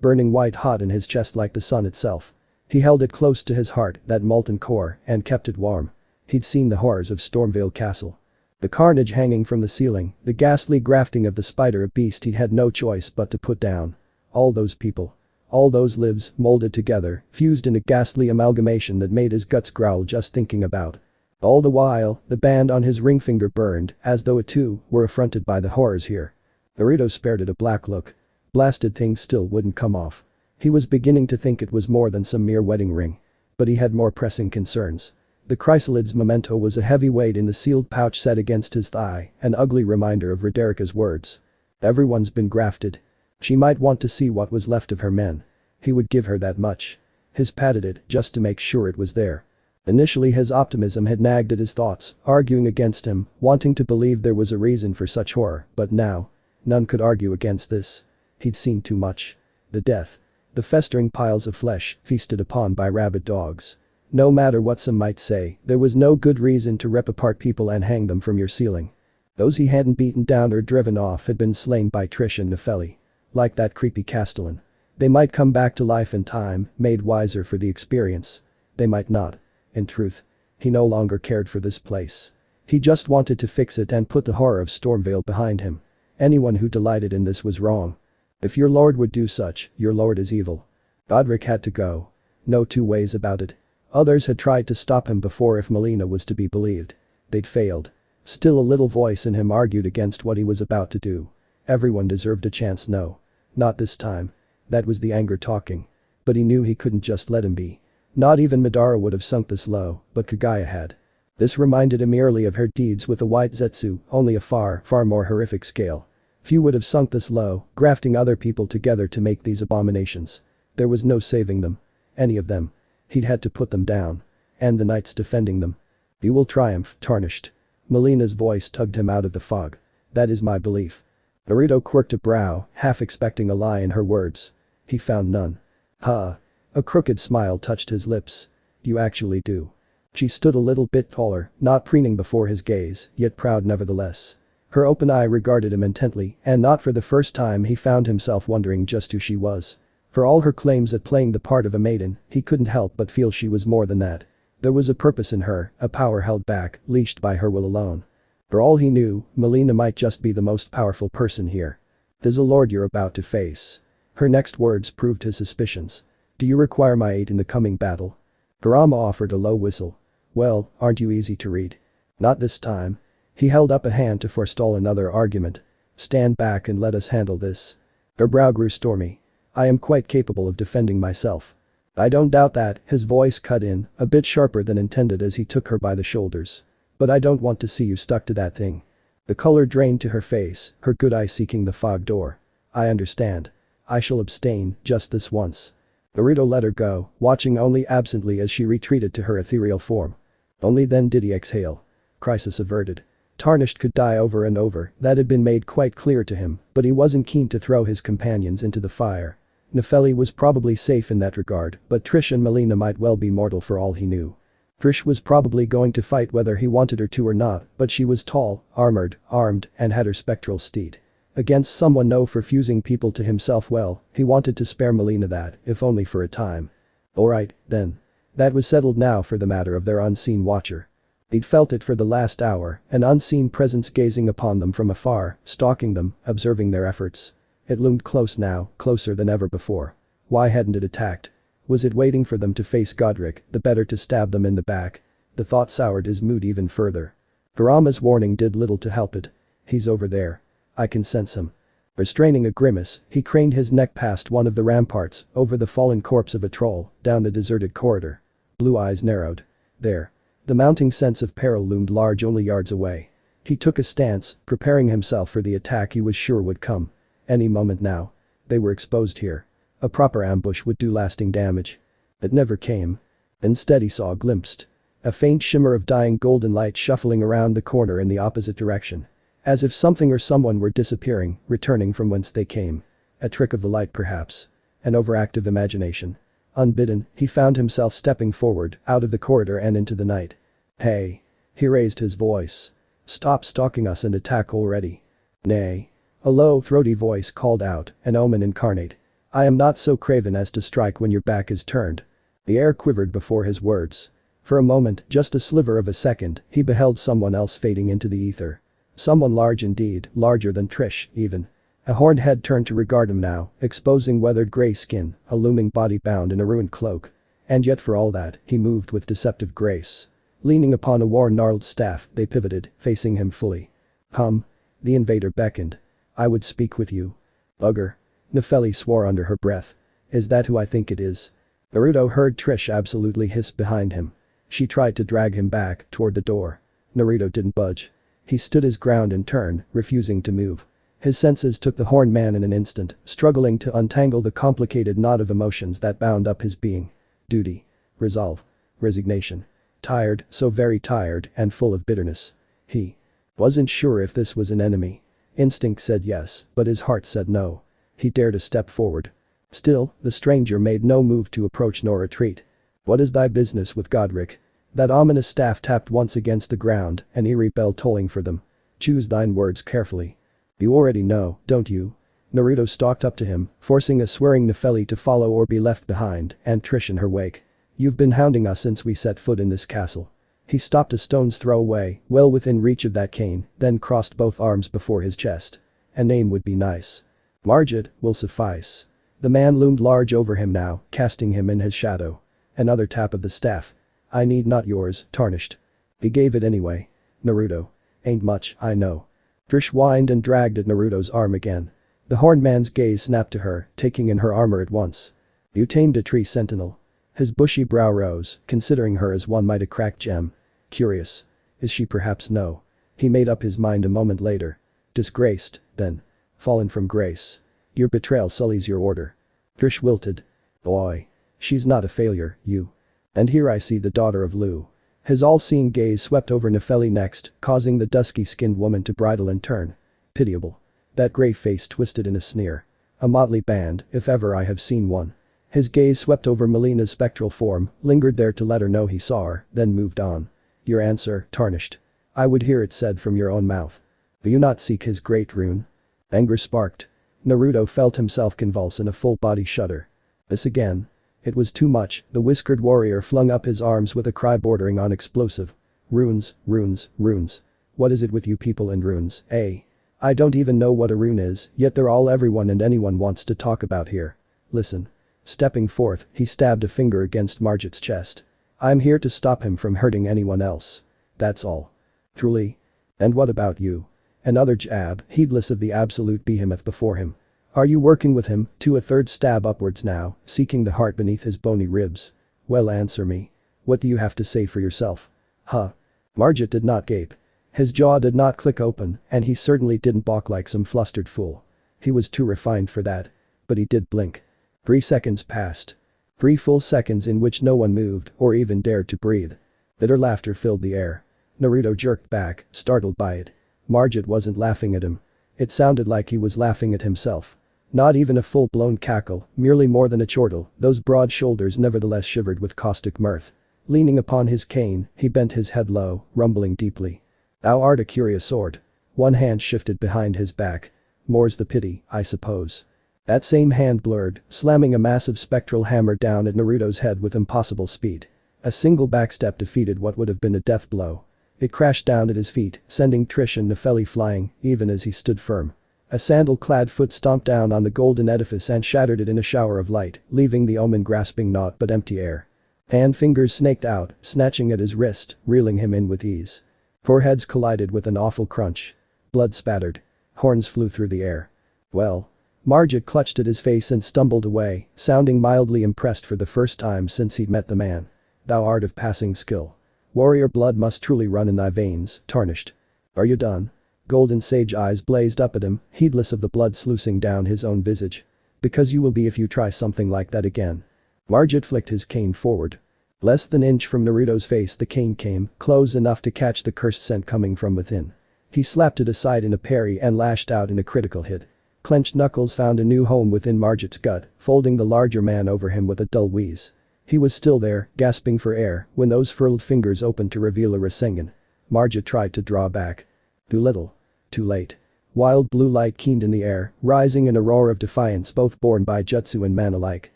burning white hot in his chest like the sun itself. He held it close to his heart, that molten core, and kept it warm. He'd seen the horrors of Stormvale Castle. The carnage hanging from the ceiling, the ghastly grafting of the spider, a beast he'd had no choice but to put down. All those people. All those lives, molded together, fused in a ghastly amalgamation that made his guts growl just thinking about. All the while, the band on his ring finger burned, as though it too were affronted by the horrors here. Naruto spared it a black look. Blasted thing still wouldn't come off. He was beginning to think it was more than some mere wedding ring. But he had more pressing concerns. The chrysalid's memento was a heavy weight in the sealed pouch set against his thigh, an ugly reminder of Roderica's words. Everyone's been grafted. She might want to see what was left of her men. He would give her that much. His patted it just to make sure it was there. Initially his optimism had nagged at his thoughts, arguing against him, wanting to believe there was a reason for such horror, but now, none could argue against this. He'd seen too much. The death. The festering piles of flesh, feasted upon by rabid dogs. No matter what some might say, there was no good reason to rip apart people and hang them from your ceiling. Those he hadn't beaten down or driven off had been slain by Trish and Nefeli. Like that creepy Castellan. They might come back to life in time, made wiser for the experience. They might not. In truth, he no longer cared for this place. He just wanted to fix it and put the horror of Stormvale behind him. Anyone who delighted in this was wrong. If your lord would do such, your lord is evil. Godric had to go. No two ways about it. Others had tried to stop him before if Melina was to be believed. They'd failed. Still a little voice in him argued against what he was about to do. Everyone deserved a chance. No. Not this time. That was the anger talking. But he knew he couldn't just let him be. Not even Madara would have sunk this low, but Kagaya had. This reminded him eerily of her deeds with the White Zetsu, only a far more horrific scale. Few would have sunk this low, grafting other people together to make these abominations. There was no saving them. Any of them. He'd had to put them down. And the knights defending them. You will triumph, tarnished. Melina's voice tugged him out of the fog. That is my belief. Naruto quirked a brow, half expecting a lie in her words. He found none. Ha. A crooked smile touched his lips. You actually do. She stood a little bit taller, not preening before his gaze, yet proud nevertheless. Her open eye regarded him intently, and not for the first time he found himself wondering just who she was. For all her claims at playing the part of a maiden, he couldn't help but feel she was more than that. There was a purpose in her, a power held back, leashed by her will alone. For all he knew, Melina might just be the most powerful person here. There's a lord you're about to face. Her next words proved his suspicions. Do you require my aid in the coming battle? Kurama offered a low whistle. Well, aren't you easy to read? Not this time. He held up a hand to forestall another argument. Stand back and let us handle this. Her brow grew stormy. I am quite capable of defending myself. I don't doubt that, his voice cut in, a bit sharper than intended as he took her by the shoulders. But I don't want to see you stuck to that thing. The color drained to her face, her good eye seeking the fog door. I understand. I shall abstain, just this once. Naruto let her go, watching only absently as she retreated to her ethereal form. Only then did he exhale. Crisis averted. Tarnished could die over and over, that had been made quite clear to him, but he wasn't keen to throw his companions into the fire. Nefeli was probably safe in that regard, but Trish and Melina might well be mortal for all he knew. Trish was probably going to fight whether he wanted her to or not, but she was tall, armored, armed, and had her spectral steed. Against someone known for fusing people to himself well, he wanted to spare Melina that, if only for a time. Alright, then. That was settled now for the matter of their unseen watcher. He'd felt it for the last hour, an unseen presence gazing upon them from afar, stalking them, observing their efforts. It loomed close now, closer than ever before. Why hadn't it attacked? Was it waiting for them to face Godric, the better to stab them in the back? The thought soured his mood even further. Kurama's warning did little to help it. He's over there. I can sense him. Restraining a grimace, he craned his neck past one of the ramparts, over the fallen corpse of a troll, down the deserted corridor. Blue eyes narrowed. There. The mounting sense of peril loomed large only yards away. He took a stance, preparing himself for the attack he was sure would come. Any moment now. They were exposed here. A proper ambush would do lasting damage. It never came. Instead he saw a glimpse. A faint shimmer of dying golden light shuffling around the corner in the opposite direction. As if something or someone were disappearing, returning from whence they came. A trick of the light perhaps. An overactive imagination. Unbidden, he found himself stepping forward, out of the corridor and into the night. Hey. He raised his voice. Stop stalking us and attack already. Nay. A low, throaty voice called out, an omen incarnate. I am not so craven as to strike when your back is turned. The air quivered before his words. For a moment, just a sliver of a second, he beheld someone else fading into the ether. Someone large indeed, larger than Trish, even. A horned head turned to regard him now, exposing weathered gray skin, a looming body bound in a ruined cloak. And yet for all that, he moved with deceptive grace. Leaning upon a worn gnarled staff, they pivoted, facing him fully. Come. The invader beckoned. I would speak with you. Bugger. Nefeli swore under her breath. Is that who I think it is? Naruto heard Trish absolutely hiss behind him. She tried to drag him back toward the door. Naruto didn't budge. He stood his ground in turn, refusing to move. His senses took the horned man in an instant, struggling to untangle the complicated knot of emotions that bound up his being. Duty. Resolve. Resignation. Tired, so very tired, and full of bitterness. He wasn't sure if this was an enemy. Instinct said yes, but his heart said no. He dared a step forward. Still, the stranger made no move to approach nor retreat. What is thy business with Godric? That ominous staff tapped once against the ground, an eerie bell tolling for them. Choose thine words carefully. You already know, don't you? Naruto stalked up to him, forcing a swearing Nepheli to follow or be left behind, and Trish in her wake. You've been hounding us since we set foot in this castle. He stopped a stone's throw away, well within reach of that cane, then crossed both arms before his chest. A name would be nice. Margit will suffice. The man loomed large over him now, casting him in his shadow. Another tap of the staff. I need not yours, tarnished. He gave it anyway. Naruto. Ain't much, I know. Trish whined and dragged at Naruto's arm again. The horned man's gaze snapped to her, taking in her armor at once. You tamed a tree sentinel. His bushy brow rose, considering her as one might a cracked gem. Curious. Is she perhaps no? He made up his mind a moment later. Disgraced, then. Fallen from grace. Your betrayal sullies your order. Trish wilted. Boy. She's not a failure, you. And here I see the daughter of Lu. His all-seeing gaze swept over Nepheli next, causing the dusky-skinned woman to bridle and turn. Pitiable. That grey face twisted in a sneer. A motley band, if ever I have seen one. His gaze swept over Melina's spectral form, lingered there to let her know he saw her, then moved on. Your answer, tarnished. I would hear it said from your own mouth. Do you not seek his great rune? Anger sparked. Naruto felt himself convulse in a full-body shudder. This again. It was too much, the whiskered warrior flung up his arms with a cry bordering on explosive. Runes, runes, runes. What is it with you people and runes, eh? I don't even know what a rune is, yet they're all everyone and anyone wants to talk about here. Listen. Stepping forth, he stabbed a finger against Margit's chest. I'm here to stop him from hurting anyone else. That's all. Truly? And what about you? Another jab, heedless of the absolute behemoth before him. Are you working with him, to a third stab upwards now, seeking the heart beneath his bony ribs? Well, answer me. What do you have to say for yourself? Huh? Margit did not gape. His jaw did not click open, and he certainly didn't balk like some flustered fool. He was too refined for that. But he did blink. 3 seconds passed. 3 full seconds in which no one moved or even dared to breathe. Bitter laughter filled the air. Naruto jerked back, startled by it. Margit wasn't laughing at him. It sounded like he was laughing at himself. Not even a full-blown cackle, merely more than a chortle, those broad shoulders nevertheless shivered with caustic mirth. Leaning upon his cane, he bent his head low, rumbling deeply. Thou art a curious sort. One hand shifted behind his back. More's the pity, I suppose. That same hand blurred, slamming a massive spectral hammer down at Naruto's head with impossible speed. A single backstep defeated what would have been a death blow. It crashed down at his feet, sending Trish and Nepheli flying, even as he stood firm. A sandal-clad foot stomped down on the golden edifice and shattered it in a shower of light, leaving the omen grasping naught but empty air. Hand fingers snaked out, snatching at his wrist, reeling him in with ease. Foreheads collided with an awful crunch. Blood spattered. Horns flew through the air. Well. Margit clutched at his face and stumbled away, sounding mildly impressed for the first time since he'd met the man. Thou art of passing skill. Warrior blood must truly run in thy veins, tarnished. Are you done? Golden sage eyes blazed up at him, heedless of the blood sluicing down his own visage. Because you will be if you try something like that again. Margit flicked his cane forward. Less than an inch from Naruto's face the cane came, close enough to catch the cursed scent coming from within. He slapped it aside in a parry and lashed out in a critical hit. Clenched knuckles found a new home within Margit's gut, folding the larger man over him with a dull wheeze. He was still there, gasping for air, when those furled fingers opened to reveal a Rasengan. Margit tried to draw back. Too little. Too late. Wild blue light keened in the air, rising in a roar of defiance both borne by jutsu and man alike.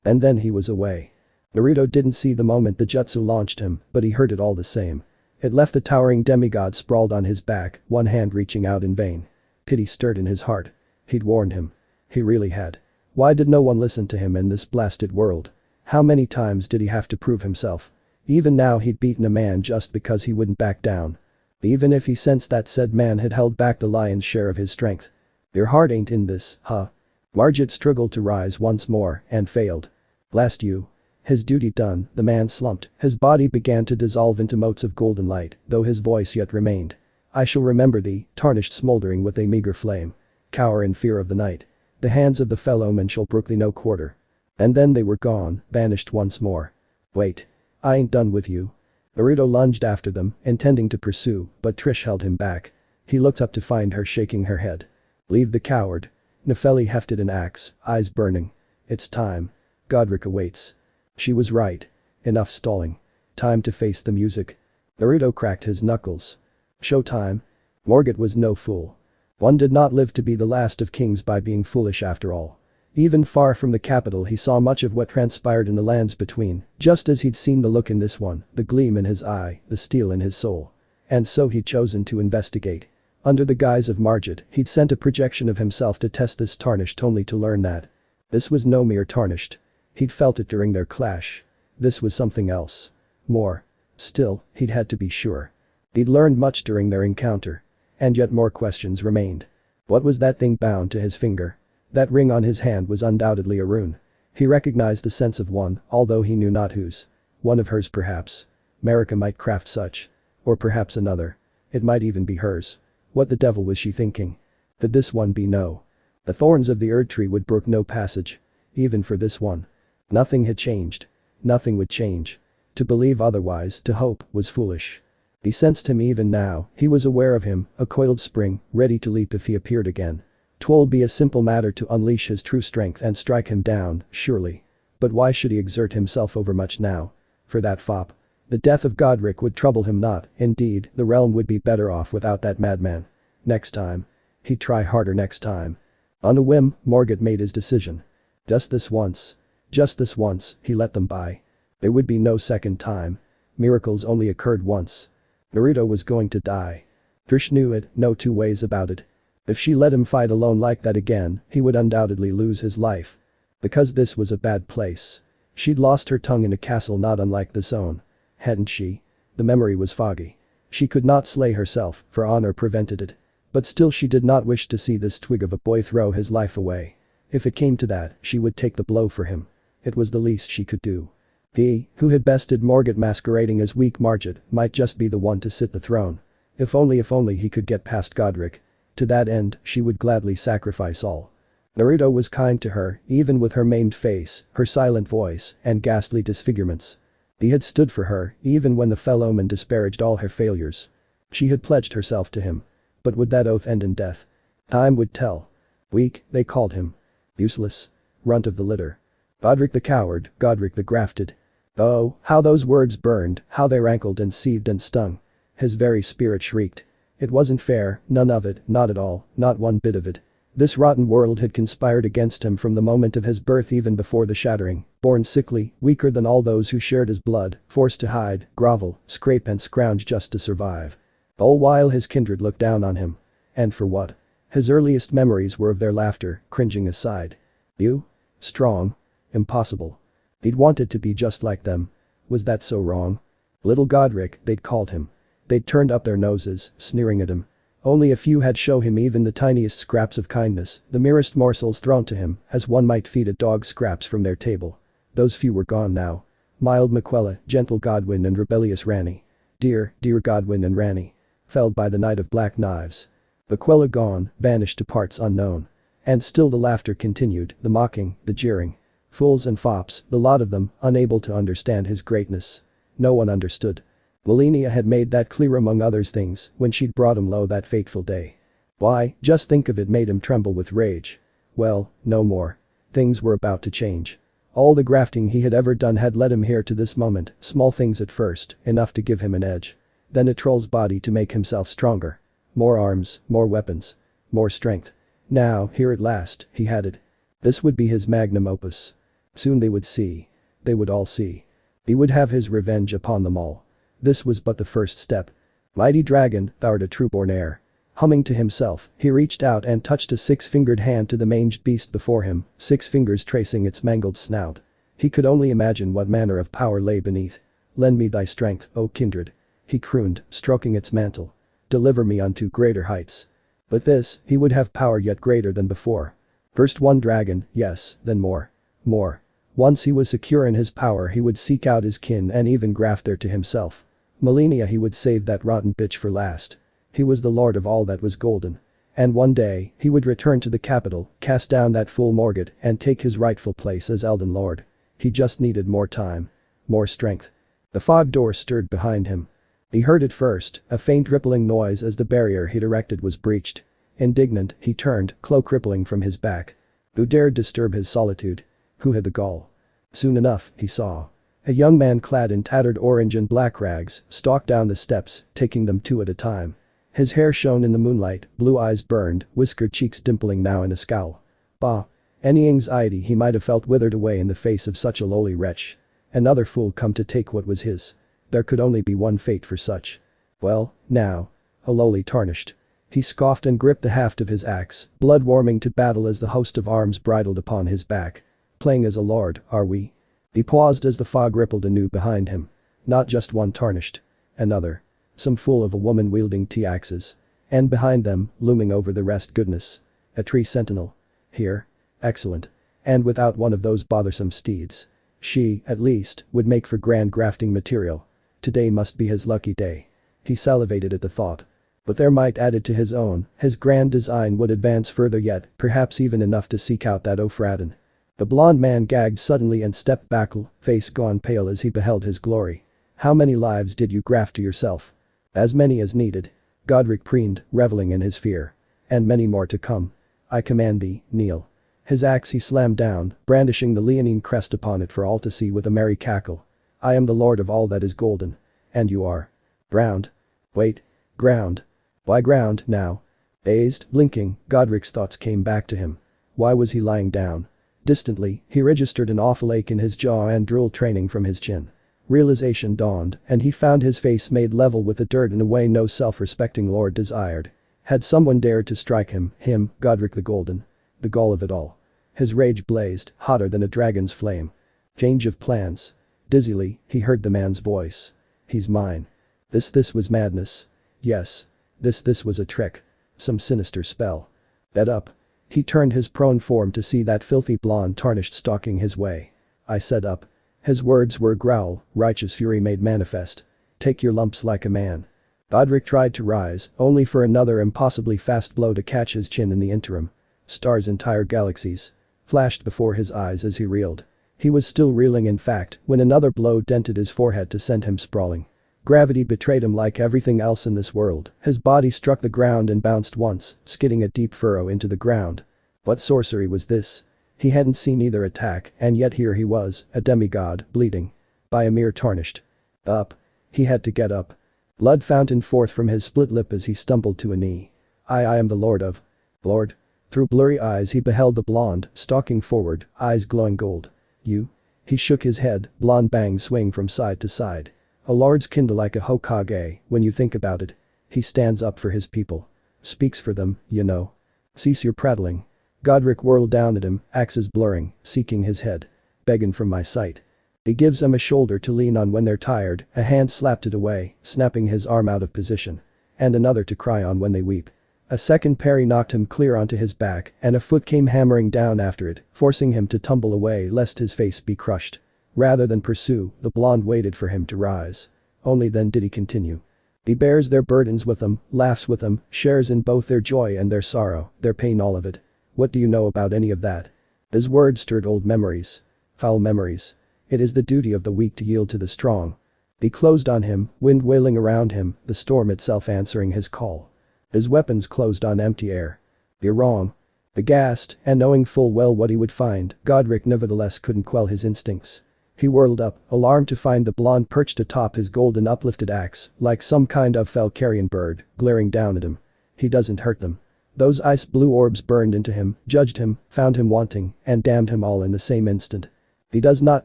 And then he was away. Naruto didn't see the moment the jutsu launched him, but he heard it all the same. It left the towering demigod sprawled on his back, one hand reaching out in vain. Pity stirred in his heart. He'd warned him. He really had. Why did no one listen to him in this blasted world? How many times did he have to prove himself? Even now he'd beaten a man just because he wouldn't back down. Even if he sensed that said man had held back the lion's share of his strength. Your heart ain't in this, huh? Margit struggled to rise once more and failed. Blast you. His duty done, the man slumped, his body began to dissolve into motes of golden light, though his voice yet remained. I shall remember thee, tarnished smoldering with a meager flame. Cower in fear of the night. The hands of the fellowmen shall brook thee no quarter. And then they were gone, vanished once more. Wait. I ain't done with you. Naruto lunged after them, intending to pursue, but Trish held him back. He looked up to find her shaking her head. Leave the coward. Nefeli hefted an axe, eyes burning. It's time. Godric awaits. She was right. Enough stalling. Time to face the music. Naruto cracked his knuckles. Showtime. Morgat was no fool. One did not live to be the last of kings by being foolish after all. Even far from the capital he saw much of what transpired in the lands between, just as he'd seen the look in this one, the gleam in his eye, the steel in his soul. And so he'd chosen to investigate. Under the guise of Margit, he'd sent a projection of himself to test this tarnished only to learn that this was no mere tarnished. He'd felt it during their clash. This was something else. More. Still, he'd had to be sure. He'd learned much during their encounter. And yet more questions remained. What was that thing bound to his finger? That ring on his hand was undoubtedly a rune. He recognized the sense of one, although he knew not whose. One of hers perhaps. Marika might craft such. Or perhaps another. It might even be hers. What the devil was she thinking? Could this one be no? The thorns of the Erd tree would brook no passage. Even for this one. Nothing had changed. Nothing would change. To believe otherwise, to hope, was foolish. He sensed him even now, he was aware of him, a coiled spring, ready to leap if he appeared again. 'Twould be a simple matter to unleash his true strength and strike him down, surely. But why should he exert himself overmuch now? For that fop. The death of Godric would trouble him not, indeed, the realm would be better off without that madman. Next time. He'd try harder next time. On a whim, Morgat made his decision. Just this once. Just this once, he let them by. There would be no second time. Miracles only occurred once. Naruto was going to die. Trish knew it, no two ways about it. If she let him fight alone like that again, he would undoubtedly lose his life. Because this was a bad place. She'd lost her tongue in a castle not unlike this own. Hadn't she? The memory was foggy. She could not slay herself, for honor prevented it. But still she did not wish to see this twig of a boy throw his life away. If it came to that, she would take the blow for him. It was the least she could do. He, who had bested Morgat masquerading as weak Margit, might just be the one to sit the throne. If only he could get past Godric. To that end, she would gladly sacrifice all. Naruto was kind to her, even with her maimed face, her silent voice, and ghastly disfigurements. He had stood for her, even when the fellowmen disparaged all her failures. She had pledged herself to him. But would that oath end in death? Time would tell. Weak, they called him. Useless. Runt of the litter. Godric the coward, Godric the grafted. Oh, how those words burned, how they rankled and seethed and stung. His very spirit shrieked. It wasn't fair, none of it, not at all, not one bit of it. This rotten world had conspired against him from the moment of his birth even before the shattering, born sickly, weaker than all those who shared his blood, forced to hide, grovel, scrape and scrounge just to survive. All while his kindred looked down on him. And for what? His earliest memories were of their laughter, cringing aside. You? Strong? Impossible. He'd wanted to be just like them. Was that so wrong? Little Godric, they'd called him. They'd turned up their noses, sneering at him. Only a few had shown him even the tiniest scraps of kindness, the merest morsels thrown to him, as one might feed a dog scraps from their table. Those few were gone now. Mild Miquella, gentle Godwin and rebellious Ranni. Dear, dear Godwin and Ranni. Felled by the night of black knives. Miquella gone, vanished to parts unknown. And still the laughter continued, the mocking, the jeering. Fools and fops, the lot of them, unable to understand his greatness. No one understood. Melina had made that clear among others things when she'd brought him low that fateful day. Why, just think of it made him tremble with rage. Well, no more. Things were about to change. All the grafting he had ever done had led him here to this moment, small things at first, enough to give him an edge. Then a troll's body to make himself stronger. More arms, more weapons. More strength. Now, here at last, he had it. This would be his magnum opus. Soon they would see. They would all see. He would have his revenge upon them all. This was but the first step. Mighty dragon, thou'rt a true-born heir. Humming to himself, he reached out and touched a six-fingered hand to the manged beast before him, 6 fingers tracing its mangled snout. He could only imagine what manner of power lay beneath. Lend me thy strength, O kindred. He crooned, stroking its mantle. Deliver me unto greater heights. But this, he would have power yet greater than before. First one dragon, yes, then more. More. Once he was secure in his power he would seek out his kin and even graft their to himself. Melina he would save that rotten bitch for last. He was the lord of all that was golden. And one day, he would return to the capital, cast down that fool Morgott and take his rightful place as Elden Lord. He just needed more time. More strength. The fog door stirred behind him. He heard it first, a faint rippling noise as the barrier he'd erected was breached. Indignant, he turned, cloak rippling from his back. Who dared disturb his solitude? Who had the gall? Soon enough, he saw. A young man clad in tattered orange and black rags stalked down the steps, taking them two at a time. His hair shone in the moonlight, blue eyes burned, whiskered cheeks dimpling now in a scowl. Bah! Any anxiety he might have felt withered away in the face of such a lowly wretch. Another fool come to take what was his. There could only be one fate for such. Well, now. A lowly tarnished. He scoffed and gripped the haft of his axe, blood warming to battle as the host of arms bridled upon his back. Playing as a lord, are we? He paused as the fog rippled anew behind him. Not just one tarnished. Another. Some fool of a woman wielding T-axes. And behind them, looming over the rest goodness. A tree sentinel. Here. Excellent. And without one of those bothersome steeds. She, at least, would make for grand grafting material. Today must be his lucky day. He salivated at the thought. But there might added to his own, his grand design would advance further yet, perhaps even enough to seek out that O'Fradden. The blond man gagged suddenly and stepped back, face gone pale as he beheld his glory. How many lives did you graft to yourself? As many as needed. Godric preened, reveling in his fear. And many more to come. I command thee, kneel. His axe he slammed down, brandishing the leonine crest upon it for all to see with a merry cackle. I am the lord of all that is golden. And you are. Ground. Wait. Ground. Why ground, now? Dazed, blinking, Godric's thoughts came back to him. Why was he lying down? Distantly, he registered an awful ache in his jaw and drool training from his chin. Realization dawned, and he found his face made level with the dirt in a way no self-respecting lord desired. Had someone dared to strike him, Godric the Golden. The gall of it all. His rage blazed, hotter than a dragon's flame. Change of plans. Dizzily, he heard the man's voice. He's mine. This was madness. Yes. This was a trick. Some sinister spell. Bed up. He turned his prone form to see that filthy blonde tarnished stalking his way. I said up. His words were a growl, righteous fury made manifest. Take your lumps like a man. Godric tried to rise, only for another impossibly fast blow to catch his chin in the interim. Stars, entire galaxies. Flashed before his eyes as he reeled. He was still reeling in fact, when another blow dented his forehead to send him sprawling. Gravity betrayed him like everything else in this world. His body struck the ground and bounced once, skidding a deep furrow into the ground. What sorcery was this? He hadn't seen either attack, and yet here he was, a demigod, bleeding. By a mere tarnished. Up. He had to get up. Blood fountained forth from his split lip as he stumbled to a knee. I am the lord of. Lord? Through blurry eyes he beheld the blonde, stalking forward, eyes glowing gold. You? He shook his head, blonde bangs swing from side to side. A lord's kindle like a Hokage, when you think about it. He stands up for his people. Speaks for them, you know. Cease your prattling. Godric whirled down at him, axes blurring, seeking his head. Begging from my sight. He gives them a shoulder to lean on when they're tired, a hand slapped it away, snapping his arm out of position. And another to cry on when they weep. A second parry knocked him clear onto his back, and a foot came hammering down after it, forcing him to tumble away lest his face be crushed. Rather than pursue, the blonde waited for him to rise. Only then did he continue. He bears their burdens with them, laughs with them, shares in both their joy and their sorrow, their pain, all of it. What do you know about any of that? His words stirred old memories. Foul memories. It is the duty of the weak to yield to the strong. He closed on him, wind wailing around him, the storm itself answering his call. His weapons closed on empty air. You're wrong. Aghast, and knowing full well what he would find, Godric nevertheless couldn't quell his instincts. He whirled up, alarmed to find the blonde perched atop his golden uplifted axe, like some kind of fell carrion bird, glaring down at him. He doesn't hurt them. Those ice blue orbs burned into him, judged him, found him wanting, and damned him all in the same instant. He does not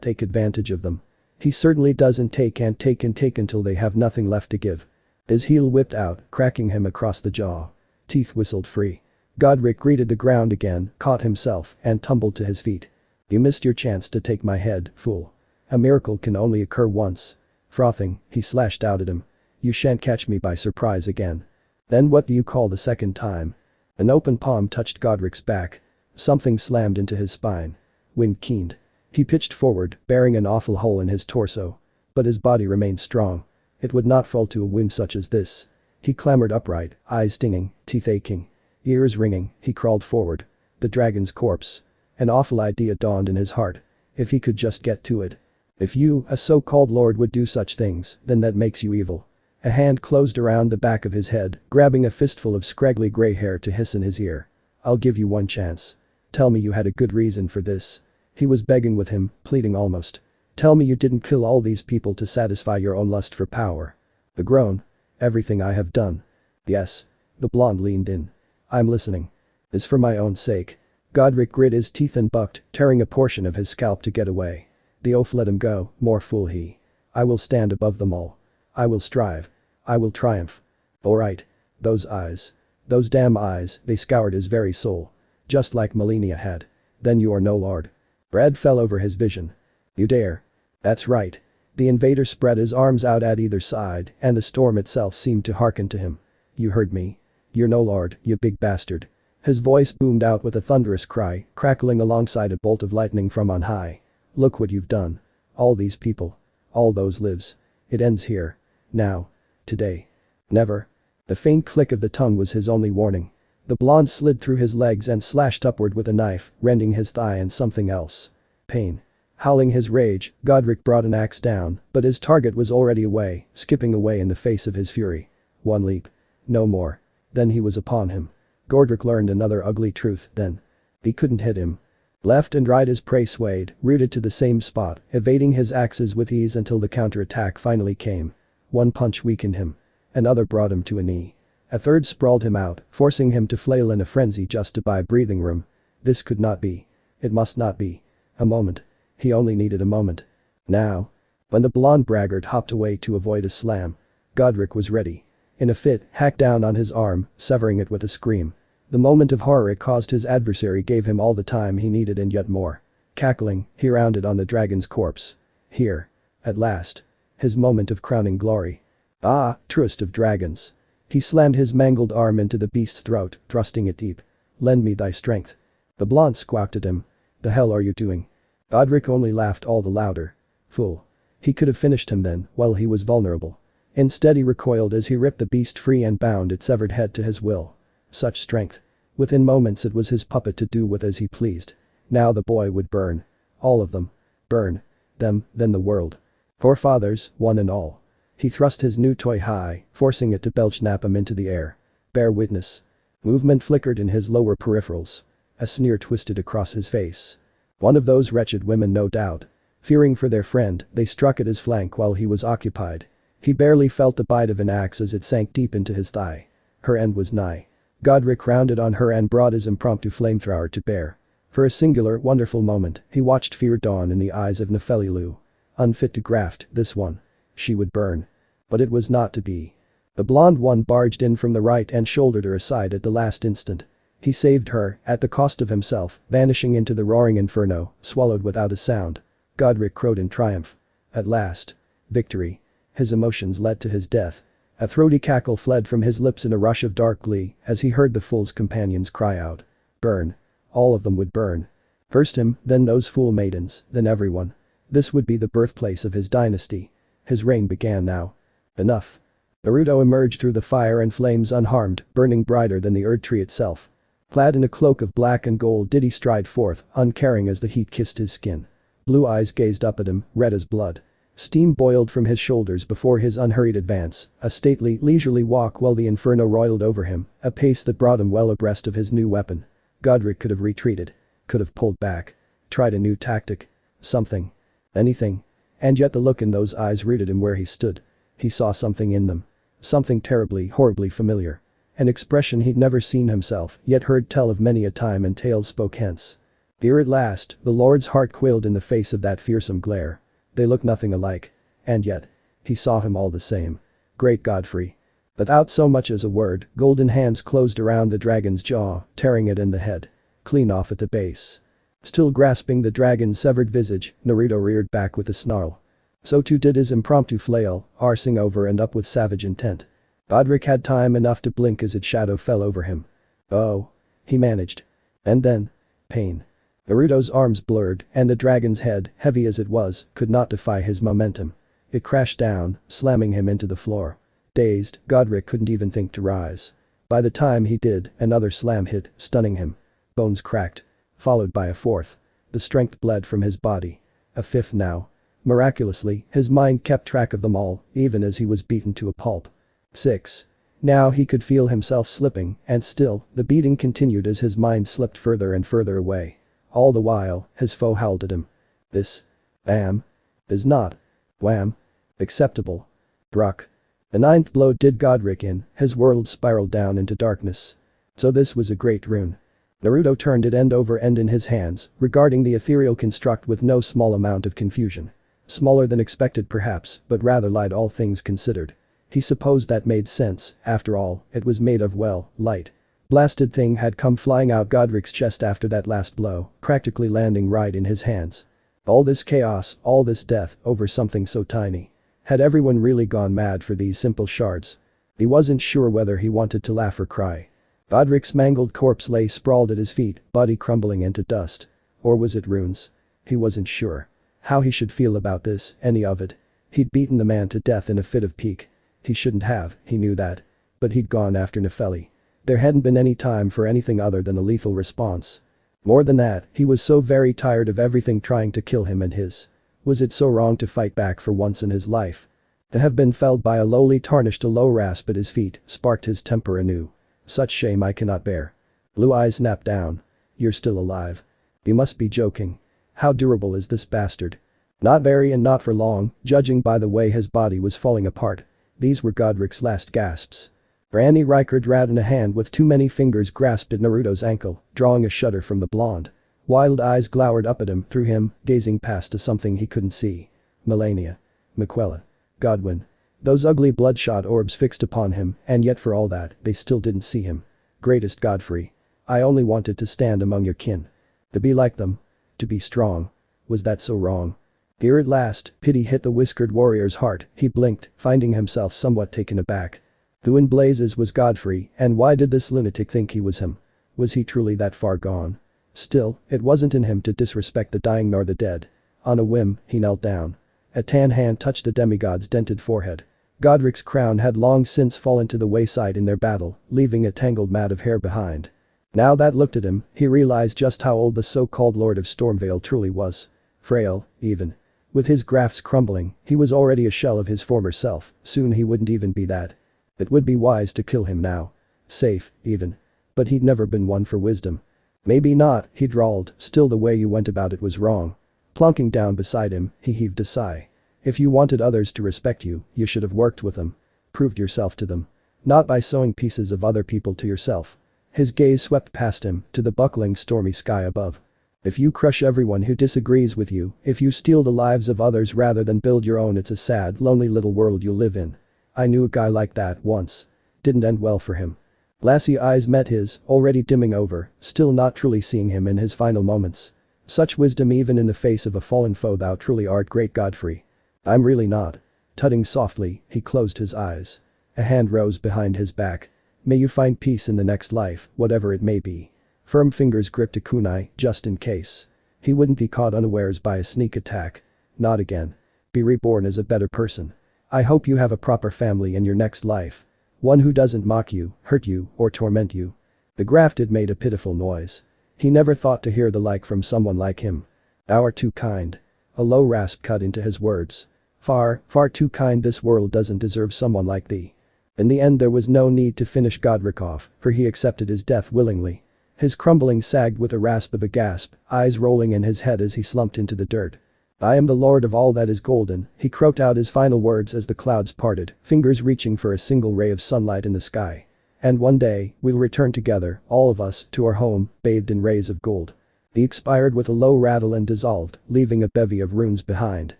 take advantage of them. He certainly doesn't take until they have nothing left to give. His heel whipped out, cracking him across the jaw. Teeth whistled free. Godric greeted the ground again, caught himself, and tumbled to his feet. You missed your chance to take my head, fool. A miracle can only occur once. Frothing, he slashed out at him. You shan't catch me by surprise again. Then what do you call the second time? An open palm touched Godric's back. Something slammed into his spine. Wind keened. He pitched forward, bearing an awful hole in his torso. But his body remained strong. It would not fall to a wound such as this. He clambered upright, eyes stinging, teeth aching. Ears ringing, he crawled forward. The dragon's corpse. An awful idea dawned in his heart. If he could just get to it. If you, a so-called lord, would do such things, then that makes you evil. A hand closed around the back of his head, grabbing a fistful of scraggly gray hair to hiss in his ear. I'll give you one chance. Tell me you had a good reason for this. He was begging with him, pleading almost. Tell me you didn't kill all these people to satisfy your own lust for power. The groan. Everything I have done. Yes. The blonde leaned in. I'm listening. Is for my own sake. Godric grit his teeth and bucked, tearing a portion of his scalp to get away. The oaf let him go, more fool he. I will stand above them all. I will strive. I will triumph. Alright. Those eyes. Those damn eyes, they scoured his very soul. Just like Melina had. Then you are no lord. Bread fell over his vision. You dare. That's right. The invader spread his arms out at either side, and the storm itself seemed to hearken to him. You heard me. You're no lord, you big bastard. His voice boomed out with a thunderous cry, crackling alongside a bolt of lightning from on high. Look what you've done. All these people. All those lives. It ends here. Now. Today. Never. The faint click of the tongue was his only warning. The blonde slid through his legs and slashed upward with a knife, rending his thigh and something else. Pain. Howling his rage, Godric brought an axe down, but his target was already away, skipping away in the face of his fury. One leap. No more. Then he was upon him. Godric learned another ugly truth then. He couldn't hit him. Left and right his prey swayed, rooted to the same spot, evading his axes with ease until the counterattack finally came. One punch weakened him. Another brought him to a knee. A third sprawled him out, forcing him to flail in a frenzy just to buy breathing room. This could not be. It must not be. A moment. He only needed a moment. Now. When the blonde braggart hopped away to avoid a slam, Godric was ready. In a fit, hacked down on his arm, severing it with a scream. The moment of horror it caused his adversary gave him all the time he needed and yet more. Cackling, he rounded on the dragon's corpse. Here. At last. His moment of crowning glory. Ah, truest of dragons. He slammed his mangled arm into the beast's throat, thrusting it deep. Lend me thy strength. The blonde squawked at him. The hell are you doing? Godric only laughed all the louder. Fool. He could have finished him then, while he was vulnerable. Instead he recoiled as he ripped the beast free and bound its severed head to his will. Such strength. Within moments it was his puppet to do with as he pleased. Now the boy would burn. All of them. Burn. Them, then the world. Forefathers, one and all. He thrust his new toy high, forcing it to belch Napalm into the air. Bear witness. Movement flickered in his lower peripherals. A sneer twisted across his face. One of those wretched women no doubt. Fearing for their friend, they struck at his flank while he was occupied. He barely felt the bite of an axe as it sank deep into his thigh. Her end was nigh. Godric rounded on her and brought his impromptu flamethrower to bear. For a singular, wonderful moment, he watched fear dawn in the eyes of Nefelilu. Unfit to graft, this one. She would burn. But it was not to be. The blonde one barged in from the right and shouldered her aside at the last instant. He saved her, at the cost of himself, vanishing into the roaring inferno, swallowed without a sound. Godric crowed in triumph. At last. Victory. His emotions led to his death. A throaty cackle fled from his lips in a rush of dark glee as he heard the fool's companions cry out. Burn. All of them would burn. First him, then those fool maidens, then everyone. This would be the birthplace of his dynasty. His reign began now. Enough. Naruto emerged through the fire and flames unharmed, burning brighter than the Erd tree itself. Clad in a cloak of black and gold did he stride forth, uncaring as the heat kissed his skin. Blue eyes gazed up at him, red as blood. Steam boiled from his shoulders before his unhurried advance, a stately, leisurely walk while the inferno roiled over him, a pace that brought him well abreast of his new weapon. Godric could have retreated. Could have pulled back. Tried a new tactic. Something. Anything. And yet the look in those eyes rooted him where he stood. He saw something in them. Something terribly, horribly familiar. An expression he'd never seen himself, yet heard tell of many a time and tales spoke hence. Here at last, the lord's heart quailed in the face of that fearsome glare. They looked nothing alike. And yet. He saw him all the same. Great Godfrey. Without so much as a word, golden hands closed around the dragon's jaw, tearing it in the head. Clean off at the base. Still grasping the dragon's severed visage, Naruto reared back with a snarl. So too did his impromptu flail, arsing over and up with savage intent. Godric had time enough to blink as its shadow fell over him. Oh. He managed. And then. Pain. Naruto's arms blurred, and the dragon's head, heavy as it was, could not defy his momentum. It crashed down, slamming him into the floor. Dazed, Godric couldn't even think to rise. By the time he did, another slam hit, stunning him. Bones cracked. Followed by a fourth. The strength bled from his body. A fifth now. Miraculously, his mind kept track of them all, even as he was beaten to a pulp. 6. Now he could feel himself slipping, and still, the beating continued as his mind slipped further and further away. All the while, his foe howled at him. This. Is not. Wham. Acceptable. Druck. The ninth blow did Godric in, his world spiraled down into darkness. So this was a great rune. Naruto turned it end over end in his hands, regarding the ethereal construct with no small amount of confusion. Smaller than expected perhaps, but rather light all things considered. He supposed that made sense, after all, it was made of light. Blasted thing had come flying out Godric's chest after that last blow, practically landing right in his hands. All this chaos, all this death, over something so tiny. Had everyone really gone mad for these simple shards? He wasn't sure whether he wanted to laugh or cry. Godric's mangled corpse lay sprawled at his feet, body crumbling into dust. Or was it runes? He wasn't sure. How he should feel about this, any of it. He'd beaten the man to death in a fit of pique. He shouldn't have, he knew that. But he'd gone after Nepheli. There hadn't been any time for anything other than a lethal response. More than that, he was so very tired of everything trying to kill him and his. Was it so wrong to fight back for once in his life? To have been felled by a lowly tarnished a low rasp at his feet sparked his temper anew. Such shame I cannot bear. Blue eyes snapped down. You're still alive. You must be joking. How durable is this bastard? Not very and not for long, judging by the way his body was falling apart. These were Godric's last gasps. Ranni Rikard rat in a hand with too many fingers grasped at Naruto's ankle, drawing a shudder from the blonde. Wild eyes glowered up at him through him, gazing past to something he couldn't see. Melania. Miquella. Godwin. Those ugly bloodshot orbs fixed upon him, and yet for all that, they still didn't see him. Greatest Godfrey. I only wanted to stand among your kin. To be like them. To be strong. Was that so wrong? Here at last, pity hit the whiskered warrior's heart. He blinked, finding himself somewhat taken aback. Who in blazes was Godfrey, and why did this lunatic think he was him? Was he truly that far gone? Still, it wasn't in him to disrespect the dying nor the dead. On a whim, he knelt down. A tan hand touched the demigod's dented forehead. Godric's crown had long since fallen to the wayside in their battle, leaving a tangled mat of hair behind. Now that looked at him, he realized just how old the so-called Lord of Stormvale truly was. Frail, even. With his grafts crumbling, he was already a shell of his former self, soon he wouldn't even be that. It would be wise to kill him now. Safe, even. But he'd never been one for wisdom. Maybe not, he drawled, still the way you went about it was wrong. Plunking down beside him, he heaved a sigh. If you wanted others to respect you, you should have worked with them. Proved yourself to them. Not by sewing pieces of other people to yourself. His gaze swept past him, to the buckling stormy sky above. If you crush everyone who disagrees with you, if you steal the lives of others rather than build your own, it's a sad, lonely little world you'll live in. I knew a guy like that once. Didn't end well for him. Glassy eyes met his, already dimming over, still not truly seeing him in his final moments. Such wisdom even in the face of a fallen foe, thou truly art great Godfrey. I'm really not. Tutting softly, he closed his eyes. A hand rose behind his back. May you find peace in the next life, whatever it may be. Firm fingers gripped a kunai, just in case. He wouldn't be caught unawares by a sneak attack. Not again. Be reborn as a better person. I hope you have a proper family in your next life. One who doesn't mock you, hurt you, or torment you. The grafted made a pitiful noise. He never thought to hear the like from someone like him. Thou art too kind. A low rasp cut into his words. Far, far too kind. This world doesn't deserve someone like thee. In the end there was no need to finish Godric off, for he accepted his death willingly. His crumbling sagged with a rasp of a gasp, eyes rolling in his head as he slumped into the dirt. I am the lord of all that is golden, he croaked out his final words as the clouds parted, fingers reaching for a single ray of sunlight in the sky. And one day, we'll return together, all of us, to our home, bathed in rays of gold. He expired with a low rattle and dissolved, leaving a bevy of runes behind.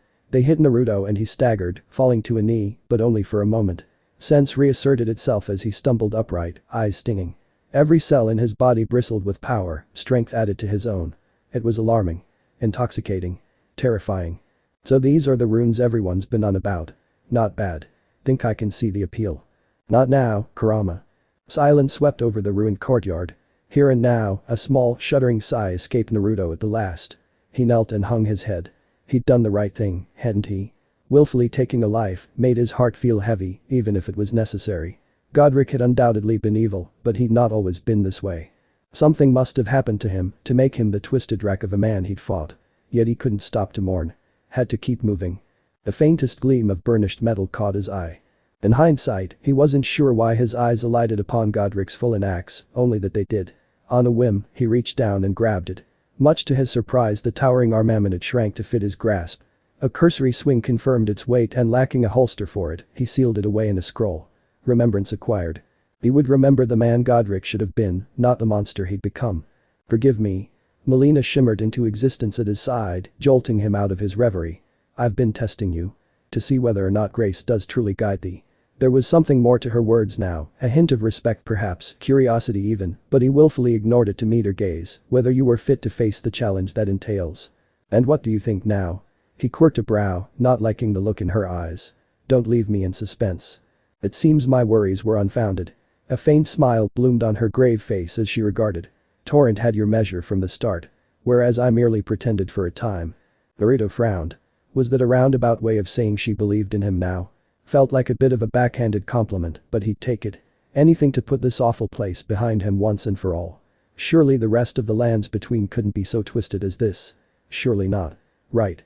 They hit Naruto and he staggered, falling to a knee, but only for a moment. Sense reasserted itself as he stumbled upright, eyes stinging. Every cell in his body bristled with power, strength added to his own. It was alarming. Intoxicating. Terrifying. So these are the runes everyone's been on about. Not bad. Think I can see the appeal. Not now, Kurama. Silence swept over the ruined courtyard. Here and now, a small, shuddering sigh escaped Naruto at the last. He knelt and hung his head. He'd done the right thing, hadn't he? Willfully taking a life made his heart feel heavy, even if it was necessary. Godric had undoubtedly been evil, but he'd not always been this way. Something must have happened to him to make him the twisted wreck of a man he'd fought. Yet he couldn't stop to mourn. Had to keep moving. The faintest gleam of burnished metal caught his eye. In hindsight, he wasn't sure why his eyes alighted upon Godric's fallen axe, only that they did. On a whim, he reached down and grabbed it. Much to his surprise, the towering armament shrank to fit his grasp. A cursory swing confirmed its weight, and lacking a holster for it, he sealed it away in a scroll. Remembrance acquired. He would remember the man Godric should have been, not the monster he'd become. Forgive me. Melina shimmered into existence at his side, jolting him out of his reverie. I've been testing you. To see whether or not grace does truly guide thee. There was something more to her words now, a hint of respect perhaps, curiosity even, but he willfully ignored it to meet her gaze, whether you were fit to face the challenge that entails. And what do you think now? He quirked a brow, not liking the look in her eyes. Don't leave me in suspense. It seems my worries were unfounded. A faint smile bloomed on her grave face as she regarded. Torrent had your measure from the start. Whereas I merely pretended for a time. Naruto frowned. Was that a roundabout way of saying she believed in him now? Felt like a bit of a backhanded compliment, but he'd take it. Anything to put this awful place behind him once and for all. Surely the rest of the lands between couldn't be so twisted as this. Surely not. Right.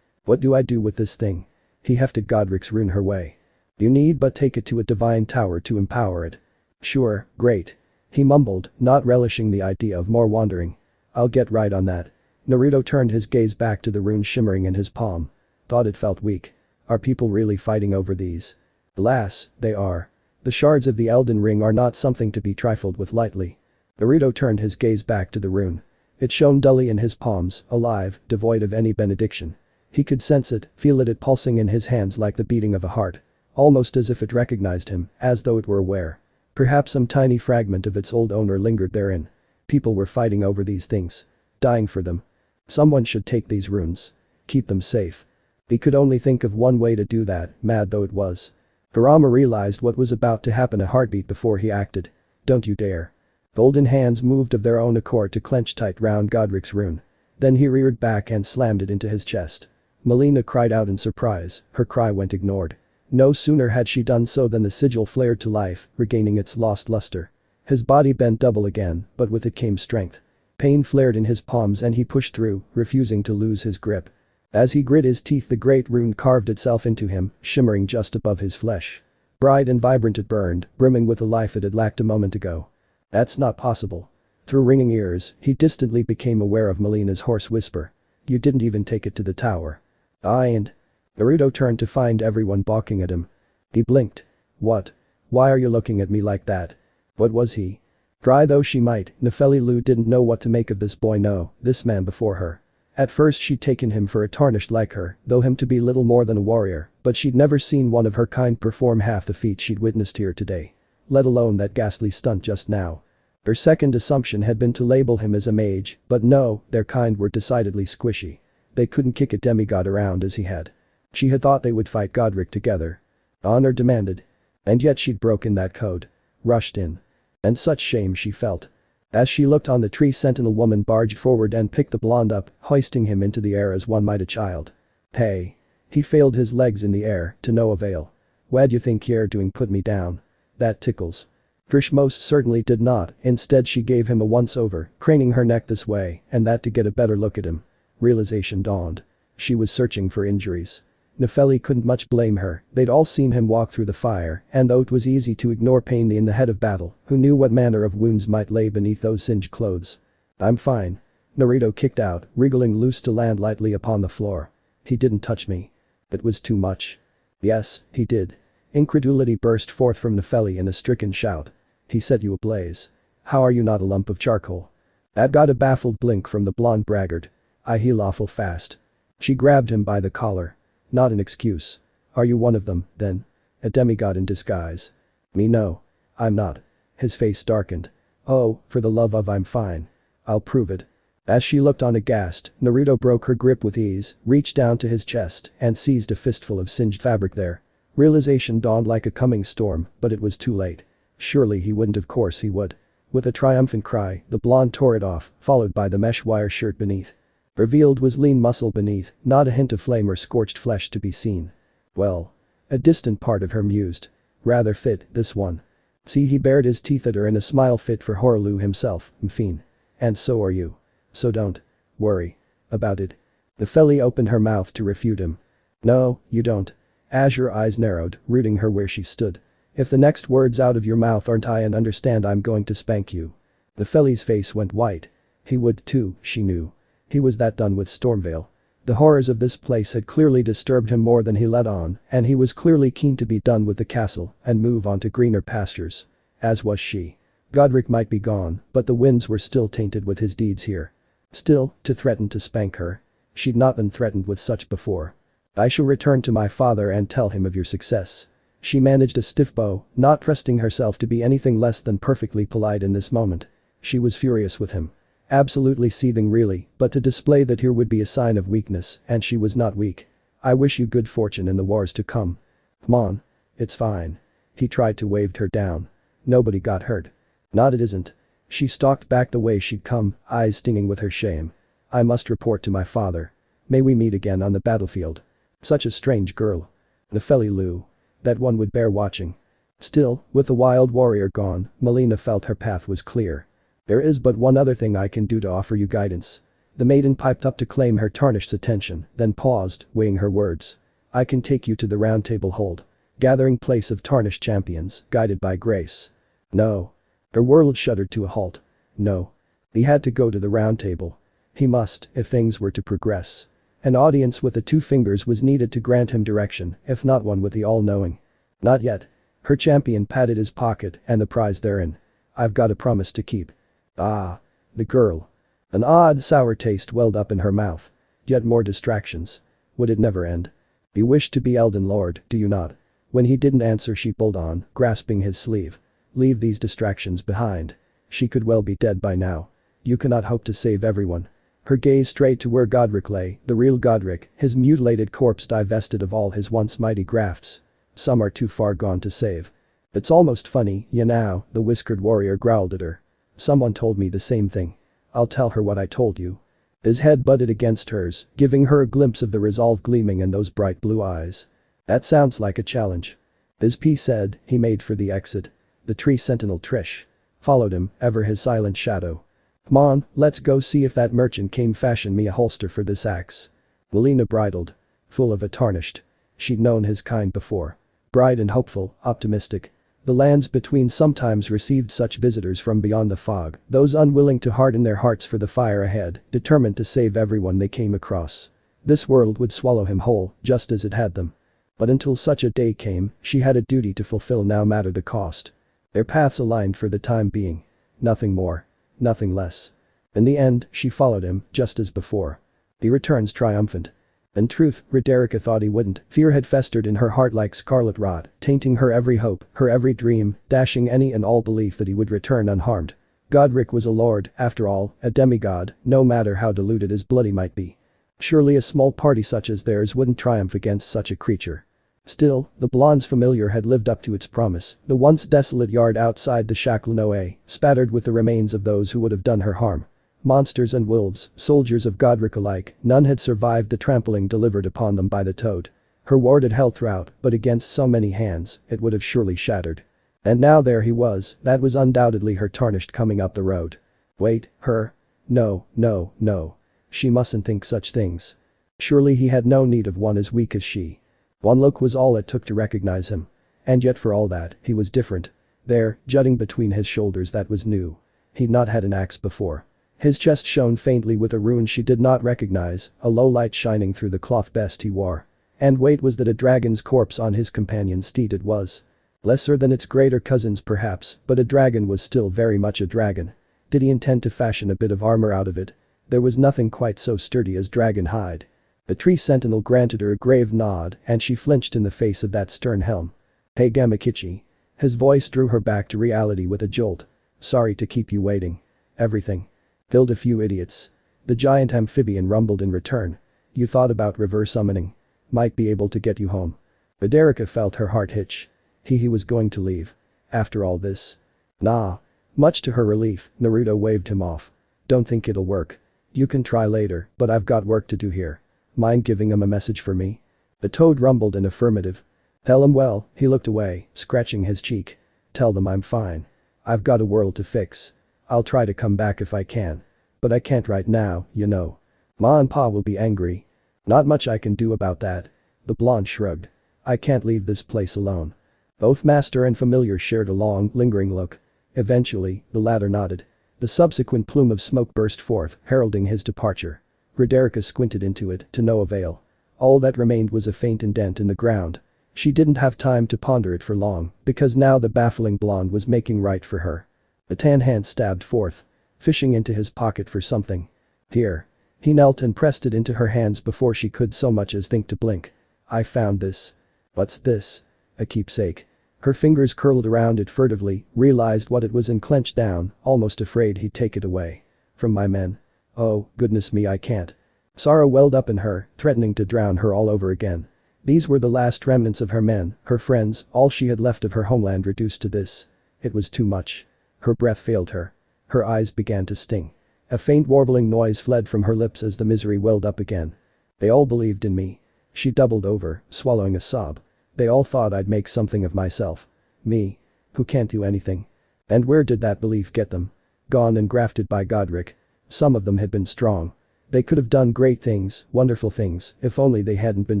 What do I do with this thing? He hefted Godric's rune her way. You need but take it to a divine tower to empower it. Sure, great. He mumbled, not relishing the idea of more wandering. I'll get right on that. Naruto turned his gaze back to the rune shimmering in his palm. Thought it felt weak. Are people really fighting over these? Alas, they are. The shards of the Elden Ring are not something to be trifled with lightly. Naruto turned his gaze back to the rune. It shone dully in his palms, alive, devoid of any benediction. He could sense it, feel it pulsing in his hands like the beating of a heart. Almost as if it recognized him, as though it were aware. Perhaps some tiny fragment of its old owner lingered therein. People were fighting over these things. Dying for them. Someone should take these runes. Keep them safe. He could only think of one way to do that, mad though it was. Kurama realized what was about to happen a heartbeat before he acted. Don't you dare. Golden hands moved of their own accord to clench tight round Godric's rune. Then he reared back and slammed it into his chest. Melina cried out in surprise, her cry went ignored. No sooner had she done so than the sigil flared to life, regaining its lost luster. His body bent double again, but with it came strength. Pain flared in his palms and he pushed through, refusing to lose his grip. As he grit his teeth, the great rune carved itself into him, shimmering just above his flesh. Bright and vibrant it burned, brimming with the life it had lacked a moment ago. That's not possible. Through ringing ears, he distantly became aware of Melina's hoarse whisper. You didn't even take it to the tower. And Naruto turned to find everyone balking at him. He blinked. What? Why are you looking at me like that? What was he? Try though she might, Nepheli didn't know what to make of this boy, no, this man before her. At first she'd taken him for a tarnished like her, though him to be little more than a warrior, but she'd never seen one of her kind perform half the feat she'd witnessed here today. Let alone that ghastly stunt just now. Her second assumption had been to label him as a mage, but no, their kind were decidedly squishy. They couldn't kick a demigod around as he had. She had thought they would fight Godric together. Honor demanded. And yet she'd broken that code. Rushed in. And such shame she felt. As she looked on, the tree sentinel woman barged forward and picked the blonde up, hoisting him into the air as one might a child. Hey. He failed his legs in the air, to no avail. Wha'd you think you're doing, put me down? That tickles. Trish most certainly did not, instead she gave him a once-over, craning her neck this way, and that to get a better look at him. Realization dawned. She was searching for injuries. Nepheli couldn't much blame her, they'd all seen him walk through the fire, and though it was easy to ignore Pain in the head of battle, who knew what manner of wounds might lay beneath those singed clothes. I'm fine. Naruto kicked out, wriggling loose to land lightly upon the floor. He didn't touch me. It was too much. Yes, he did. Incredulity burst forth from Nepheli in a stricken shout. He set you ablaze. How are you not a lump of charcoal? That got a baffled blink from the blonde braggart. I heal awful fast. She grabbed him by the collar. Not an excuse. Are you one of them, then? A demigod in disguise. Me no. I'm not. His face darkened. Oh, for the love of I'm fine. I'll prove it. As she looked on aghast, Naruto broke her grip with ease, reached down to his chest, and seized a fistful of singed fabric there. Realization dawned like a coming storm, but it was too late. Surely he wouldn't, of course he would. With a triumphant cry, the blonde tore it off, followed by the mesh wire shirt beneath. Revealed was lean muscle beneath, not a hint of flame or scorched flesh to be seen. Well. A distant part of her mused. Rather fit, this one. See, he bared his teeth at her in a smile fit for Horlu himself, Mfine. And so are you. So don't. Worry. About it. The felly opened her mouth to refute him. No, you don't. Azure eyes narrowed, rooting her where she stood. If the next words out of your mouth aren't I and understand I'm going to spank you. The felly's face went white. He would too, she knew. He was that done with Stormvale. The horrors of this place had clearly disturbed him more than he let on, and he was clearly keen to be done with the castle and move on to greener pastures. As was she. Godric might be gone, but the winds were still tainted with his deeds here. Still, to threaten to spank her. She'd not been threatened with such before. I shall return to my father and tell him of your success. She managed a stiff bow, not trusting herself to be anything less than perfectly polite in this moment. She was furious with him. Absolutely seething really, but to display that here would be a sign of weakness, and she was not weak. I wish you good fortune in the wars to come. Come on. It's fine. He tried to wave her down. Nobody got hurt. Not it isn't. She stalked back the way she'd come, eyes stinging with her shame. I must report to my father. May we meet again on the battlefield. Such a strange girl. The felly Lou. That one would bear watching. Still, with the wild warrior gone, Melina felt her path was clear. There is but one other thing I can do to offer you guidance. The maiden piped up to claim her tarnished attention, then paused, weighing her words. I can take you to the round table hold. Gathering place of tarnished champions, guided by grace. No. Her world shuddered to a halt. No. He had to go to the round table. He must, if things were to progress. An audience with the two fingers was needed to grant him direction, if not one with the all-knowing. Not yet. Her champion patted his pocket and the prize therein. I've got a promise to keep. Ah. The girl. An odd sour taste welled up in her mouth. Yet more distractions. Would it never end? You wish to be Elden Lord, do you not? When he didn't answer she pulled on, grasping his sleeve. Leave these distractions behind. She could well be dead by now. You cannot hope to save everyone. Her gaze strayed to where Godric lay, the real Godric, his mutilated corpse divested of all his once mighty grafts. Some are too far gone to save. It's almost funny, you know, the whiskered warrior growled at her. Someone told me the same thing. I'll tell her what I told you. His head butted against hers, giving her a glimpse of the resolve gleaming in those bright blue eyes. That sounds like a challenge. His P said, he made for the exit. The tree sentinel Trish. Followed him, ever his silent shadow. Come on, let's go see if that merchant came fashion me a holster for this axe. Melina bridled. Full of a tarnished. She'd known his kind before. Bright and hopeful, optimistic. The lands between sometimes received such visitors from beyond the fog, those unwilling to harden their hearts for the fire ahead, determined to save everyone they came across. This world would swallow him whole, just as it had them. But until such a day came, she had a duty to fulfill no matter the cost. Their paths aligned for the time being. Nothing more. Nothing less. In the end, she followed him, just as before. He returns triumphant. In truth, Roderica thought he wouldn't. Fear had festered in her heart like scarlet rot, tainting her every hope, her every dream, dashing any and all belief that he would return unharmed. Godric was a lord, after all, a demigod, no matter how deluded his blood he might be. Surely a small party such as theirs wouldn't triumph against such a creature. Still, the blonde's familiar had lived up to its promise, the once desolate yard outside the Shackle Noe, spattered with the remains of those who would have done her harm. Monsters and wolves, soldiers of Godric alike, none had survived the trampling delivered upon them by the toad. Her ward had held throughout, but against so many hands, it would have surely shattered. And now there he was, that was undoubtedly her tarnished coming up the road. Wait, her? No, no, no. She mustn't think such things. Surely he had no need of one as weak as she. One look was all it took to recognize him. And yet for all that, he was different. There, jutting between his shoulders that was new. He'd not had an axe before. His chest shone faintly with a rune she did not recognize, a low light shining through the cloth vest he wore. And wait, was that a dragon's corpse on his companion's steed? It was. Lesser than its greater cousins perhaps, but a dragon was still very much a dragon. Did he intend to fashion a bit of armor out of it? There was nothing quite so sturdy as dragon hide. The tree sentinel granted her a grave nod and she flinched in the face of that stern helm. Hey Gamakichi. His voice drew her back to reality with a jolt. Sorry to keep you waiting. Everything. Killed a few idiots. The giant amphibian rumbled in return. You thought about reverse summoning. Might be able to get you home. Roderica felt her heart hitch. He was going to leave. After all this. Nah. Much to her relief, Naruto waved him off. Don't think it'll work. You can try later, but I've got work to do here. Mind giving him a message for me? The toad rumbled in affirmative. Tell him well, he looked away, scratching his cheek. Tell them I'm fine. I've got a world to fix. I'll try to come back if I can. But I can't right now, you know. Ma and Pa will be angry. Not much I can do about that. The blonde shrugged. I can't leave this place alone. Both master and familiar shared a long, lingering look. Eventually, the latter nodded. The subsequent plume of smoke burst forth, heralding his departure. Roderica squinted into it, to no avail. All that remained was a faint indent in the ground. She didn't have time to ponder it for long, because now the baffling blonde was making right for her. The tan hand stabbed forth, fishing into his pocket for something. Here. He knelt and pressed it into her hands before she could so much as think to blink. I found this. What's this? A keepsake. Her fingers curled around it furtively, realized what it was and clenched down, almost afraid he'd take it away. From my men. Oh, goodness me, I can't. Sorrow welled up in her, threatening to drown her all over again. These were the last remnants of her men, her friends, all she had left of her homeland reduced to this. It was too much. Her breath failed her. Her eyes began to sting. A faint warbling noise fled from her lips as the misery welled up again. They all believed in me. She doubled over, swallowing a sob. They all thought I'd make something of myself. Me. Who can't do anything. And where did that belief get them? Gone and grafted by Godric. Some of them had been strong. They could have done great things, wonderful things, if only they hadn't been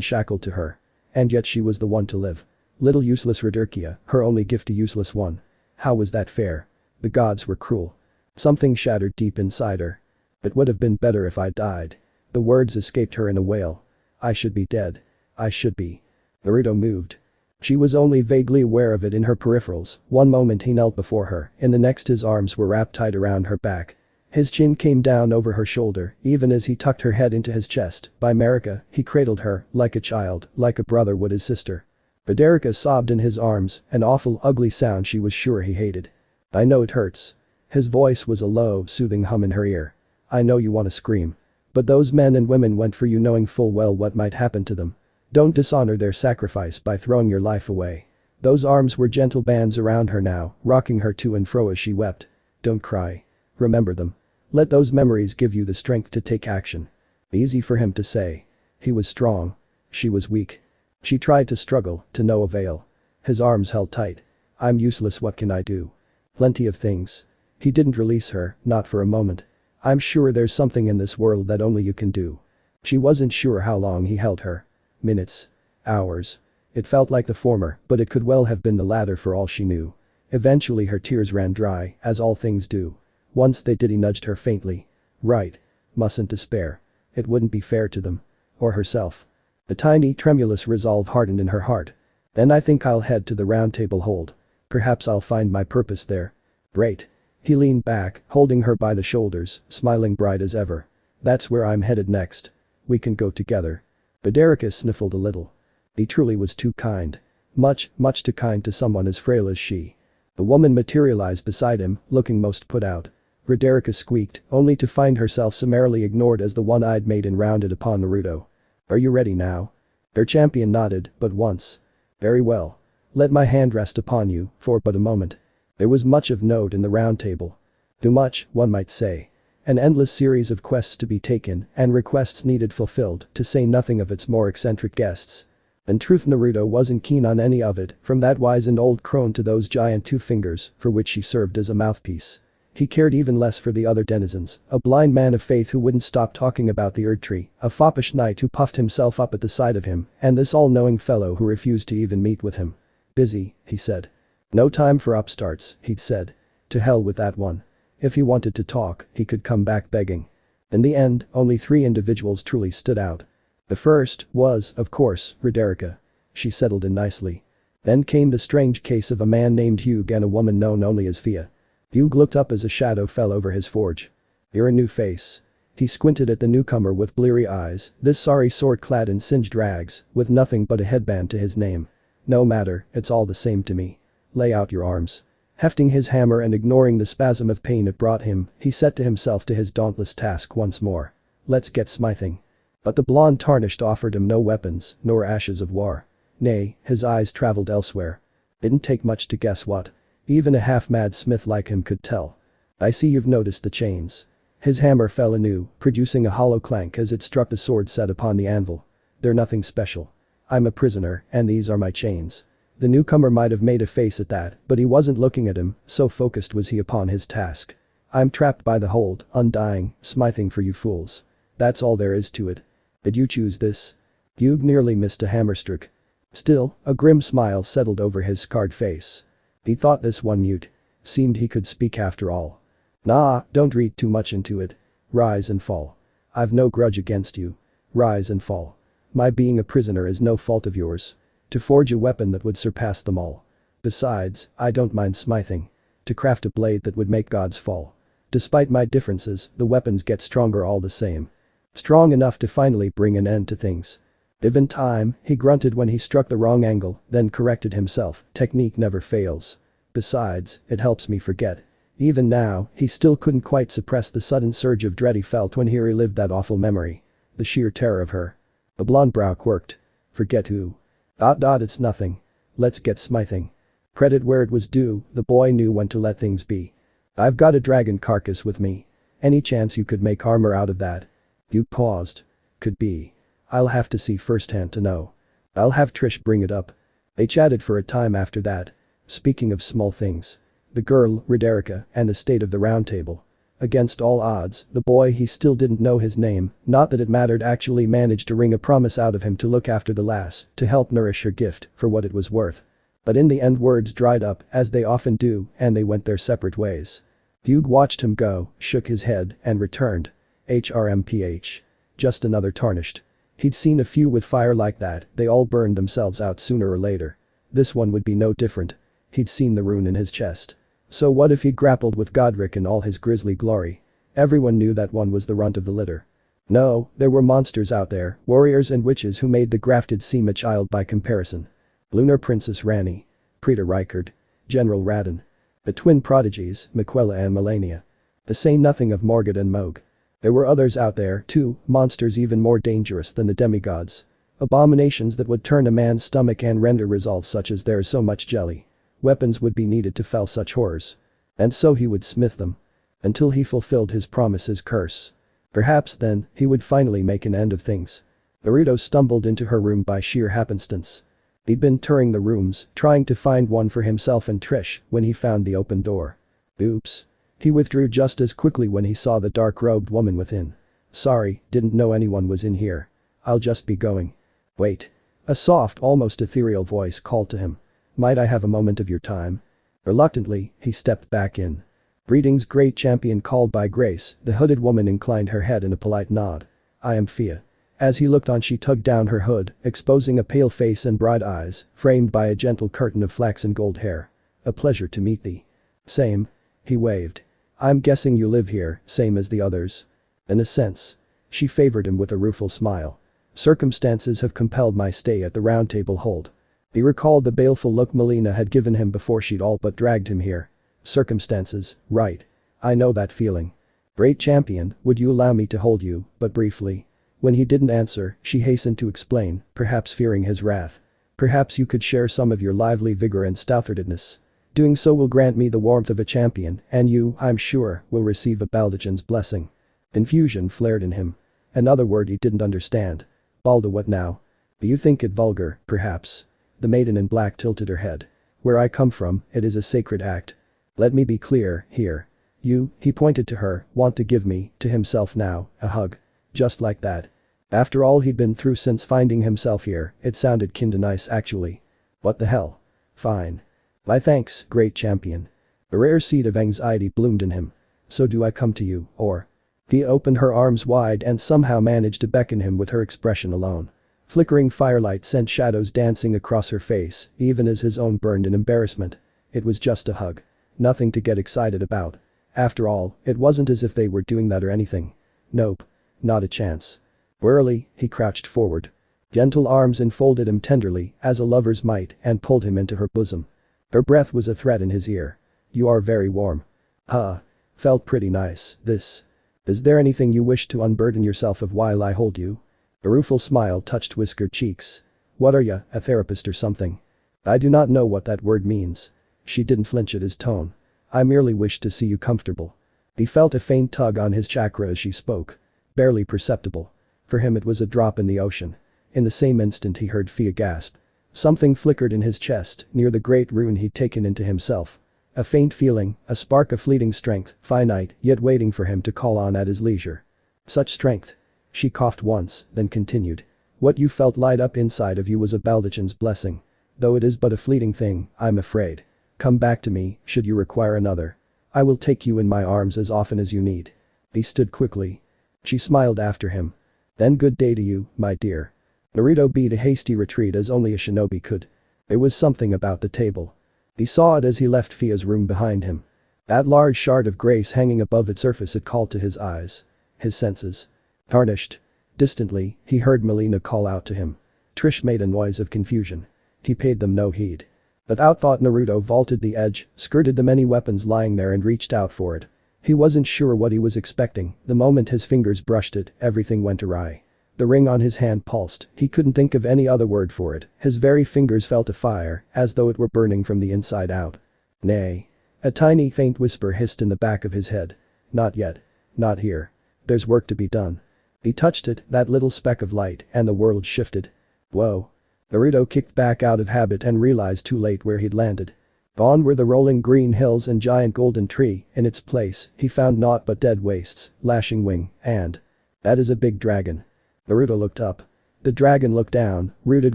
shackled to her. And yet she was the one to live. Little useless Roderica, her only gift a useless one. How was that fair? The gods were cruel. Something shattered deep inside her. It would have been better if I died. The words escaped her in a wail. I should be dead. I should be. Naruto moved. She was only vaguely aware of it in her peripherals. One moment he knelt before her, in the next his arms were wrapped tight around her back. His chin came down over her shoulder, even as he tucked her head into his chest. By Marika, he cradled her, like a child, like a brother would his sister. Roderica sobbed in his arms, an awful ugly sound she was sure he hated. I know it hurts. His voice was a low, soothing hum in her ear. I know you want to scream. But those men and women went for you knowing full well what might happen to them. Don't dishonor their sacrifice by throwing your life away. Those arms were gentle bands around her now, rocking her to and fro as she wept. Don't cry. Remember them. Let those memories give you the strength to take action. Easy for him to say. He was strong. She was weak. She tried to struggle, to no avail. His arms held tight. I'm useless, what can I do? Plenty of things. He didn't release her, not for a moment. I'm sure there's something in this world that only you can do. She wasn't sure how long he held her. Minutes. Hours. It felt like the former, but it could well have been the latter for all she knew. Eventually her tears ran dry, as all things do. Once they did, he nudged her faintly. Right. Mustn't despair. It wouldn't be fair to them. Or herself. The tiny, tremulous resolve hardened in her heart. Then I think I'll head to the round table hold. Perhaps I'll find my purpose there. Great. He leaned back, holding her by the shoulders, smiling bright as ever. That's where I'm headed next. We can go together. Roderica sniffled a little. He truly was too kind. Much, much too kind to someone as frail as she. The woman materialized beside him, looking most put out. Roderica squeaked, only to find herself summarily ignored as the one-eyed maiden rounded upon Naruto. Are you ready now? Her champion nodded, but once. Very well. Let my hand rest upon you, for but a moment. There was much of note in the round table. Too much, one might say. An endless series of quests to be taken, and requests needed fulfilled, to say nothing of its more eccentric guests. In truth, Naruto wasn't keen on any of it, from that wizened old crone to those giant two fingers, for which she served as a mouthpiece. He cared even less for the other denizens, a blind man of faith who wouldn't stop talking about the Erd Tree, a foppish knight who puffed himself up at the sight of him, and this all-knowing fellow who refused to even meet with him. Busy, he said. No time for upstarts, he'd said. To hell with that one. If he wanted to talk, he could come back begging. In the end, only 3 individuals truly stood out. The first was, of course, Roderica. She settled in nicely. Then came the strange case of a man named Hugh and a woman known only as Fia. Hugh looked up as a shadow fell over his forge. You're a new face. He squinted at the newcomer with bleary eyes, this sorry sort clad in singed rags, with nothing but a headband to his name. No matter, it's all the same to me. Lay out your arms. Hefting his hammer and ignoring the spasm of pain it brought him, he set to himself to his dauntless task once more. Let's get smithing. But the blonde tarnished offered him no weapons, nor ashes of war. Nay, his eyes traveled elsewhere. Didn't take much to guess what. Even a half-mad smith like him could tell. I see you've noticed the chains. His hammer fell anew, producing a hollow clank as it struck the sword set upon the anvil. They're nothing special. I'm a prisoner, and these are my chains. The newcomer might have made a face at that, but he wasn't looking at him, so focused was he upon his task. I'm trapped by the hold, undying, smithing for you fools. That's all there is to it. Did you choose this? You've nearly missed a hammerstroke. Still, a grim smile settled over his scarred face. He thought this one mute. Seemed he could speak after all. Nah, don't read too much into it. Rise and fall. I've no grudge against you. Rise and fall. My being a prisoner is no fault of yours. To forge a weapon that would surpass them all. Besides, I don't mind smithing. To craft a blade that would make gods fall. Despite my differences, the weapons get stronger all the same. Strong enough to finally bring an end to things. If in time, he grunted when he struck the wrong angle, then corrected himself, technique never fails. Besides, it helps me forget. Even now, he still couldn't quite suppress the sudden surge of dread he felt when he relived that awful memory. The sheer terror of her. The blonde brow quirked. Forget who? It's nothing. Let's get smithing. Credit where it was due, the boy knew when to let things be. I've got a dragon carcass with me. Any chance you could make armor out of that? You paused. Could be. I'll have to see firsthand to know. I'll have Trish bring it up. They chatted for a time after that. Speaking of small things. The girl, Roderica, and the state of the round table. Against all odds, the boy he still didn't know his name, not that it mattered, actually managed to wring a promise out of him to look after the lass, to help nourish her gift, for what it was worth. But in the end words dried up, as they often do, and they went their separate ways. Hugh watched him go, shook his head, and returned. HRMPH. Just another tarnished. He'd seen a few with fire like that, they all burned themselves out sooner or later. This one would be no different. He'd seen the rune in his chest. So what if he'd grappled with Godric in all his grisly glory? Everyone knew that one was the runt of the litter. No, there were monsters out there, warriors and witches who made the grafted seem a child by comparison. Lunar Princess Ranni. Preta Rykard. General Radin. The twin prodigies, Miquella and Melina. To say nothing of Morgott and Moog. There were others out there, too, monsters even more dangerous than the demigods. Abominations that would turn a man's stomach and render resolve such as theirs so much jelly. Weapons would be needed to fell such horrors. And so he would smith them. Until he fulfilled his promise, his curse. Perhaps then, he would finally make an end of things. Naruto stumbled into her room by sheer happenstance. He'd been touring the rooms, trying to find one for himself and Trish, when he found the open door. Oops. He withdrew just as quickly when he saw the dark-robed woman within. Sorry, didn't know anyone was in here. I'll just be going. Wait. A soft, almost ethereal voice called to him. Might I have a moment of your time? Reluctantly, he stepped back in. Greetings, great champion, called by Grace. The hooded woman inclined her head in a polite nod. I am Fia. As he looked on, she tugged down her hood, exposing a pale face and bright eyes, framed by a gentle curtain of flaxen gold hair. A pleasure to meet thee. Same. He waved. I'm guessing you live here, same as the others. In a sense. She favored him with a rueful smile. Circumstances have compelled my stay at the round table hold. He recalled the baleful look Melina had given him before she'd all but dragged him here. Circumstances, right. I know that feeling. Great champion, would you allow me to hold you, but briefly? When he didn't answer, she hastened to explain, perhaps fearing his wrath. Perhaps you could share some of your lively vigor and stoutheartedness. Doing so will grant me the warmth of a champion, and you, I'm sure, will receive a Baldachin's blessing. Confusion flared in him. Another word he didn't understand. Balda, what now? Do you think it vulgar, perhaps? The maiden in black tilted her head. Where I come from, it is a sacred act. Let me be clear, here. You, he pointed to her, want to give me, to himself now, a hug. Just like that. After all he'd been through since finding himself here, it sounded kinda nice actually. What the hell? Fine. Why thanks, great champion. A rare seed of anxiety bloomed in him. So do I come to you, or? Fia opened her arms wide and somehow managed to beckon him with her expression alone. Flickering firelight sent shadows dancing across her face, even as his own burned in embarrassment. It was just a hug. Nothing to get excited about. After all, it wasn't as if they were doing that or anything. Nope. Not a chance. Warily, he crouched forward. Gentle arms enfolded him tenderly, as a lover's might, and pulled him into her bosom. Her breath was a threat in his ear. You are very warm. Huh. Felt pretty nice, this. Is there anything you wish to unburden yourself of while I hold you? A rueful smile touched whiskered cheeks. What are ya, a therapist or something? I do not know what that word means. She didn't flinch at his tone. "I merely wish to see you comfortable." He felt a faint tug on his chakra as she spoke. Barely perceptible. For him it was a drop in the ocean. In the same instant he heard Fia gasp. Something flickered in his chest, near the great rune he'd taken into himself. A faint feeling, a spark of fleeting strength, finite, yet waiting for him to call on at his leisure. Such strength. She coughed once, then continued. "What you felt light up inside of you was a Baldachin's blessing. Though it is but a fleeting thing, I'm afraid. Come back to me, should you require another. I will take you in my arms as often as you need." He stood quickly. She smiled after him. "Then good day to you, my dear." Naruto beat a hasty retreat as only a shinobi could. There was something about the table. He saw it as he left Fia's room behind him. That large shard of grace hanging above its surface had called to his eyes. His senses. Tarnished. Distantly, he heard Melina call out to him. Trish made a noise of confusion. He paid them no heed. Without thought Naruto vaulted the edge, skirted the many weapons lying there and reached out for it. He wasn't sure what he was expecting, the moment his fingers brushed it, everything went awry. The ring on his hand pulsed, he couldn't think of any other word for it, his very fingers felt a fire, as though it were burning from the inside out. "Nay." A tiny faint whisper hissed in the back of his head. "Not yet. Not here. There's work to be done." He touched it, that little speck of light, and the world shifted. Whoa. Naruto kicked back out of habit and realized too late where he'd landed. Gone were the rolling green hills and giant golden tree, in its place, he found naught but dead wastes, lashing wing, and… "That is a big dragon." Naruto looked up. The dragon looked down, rooted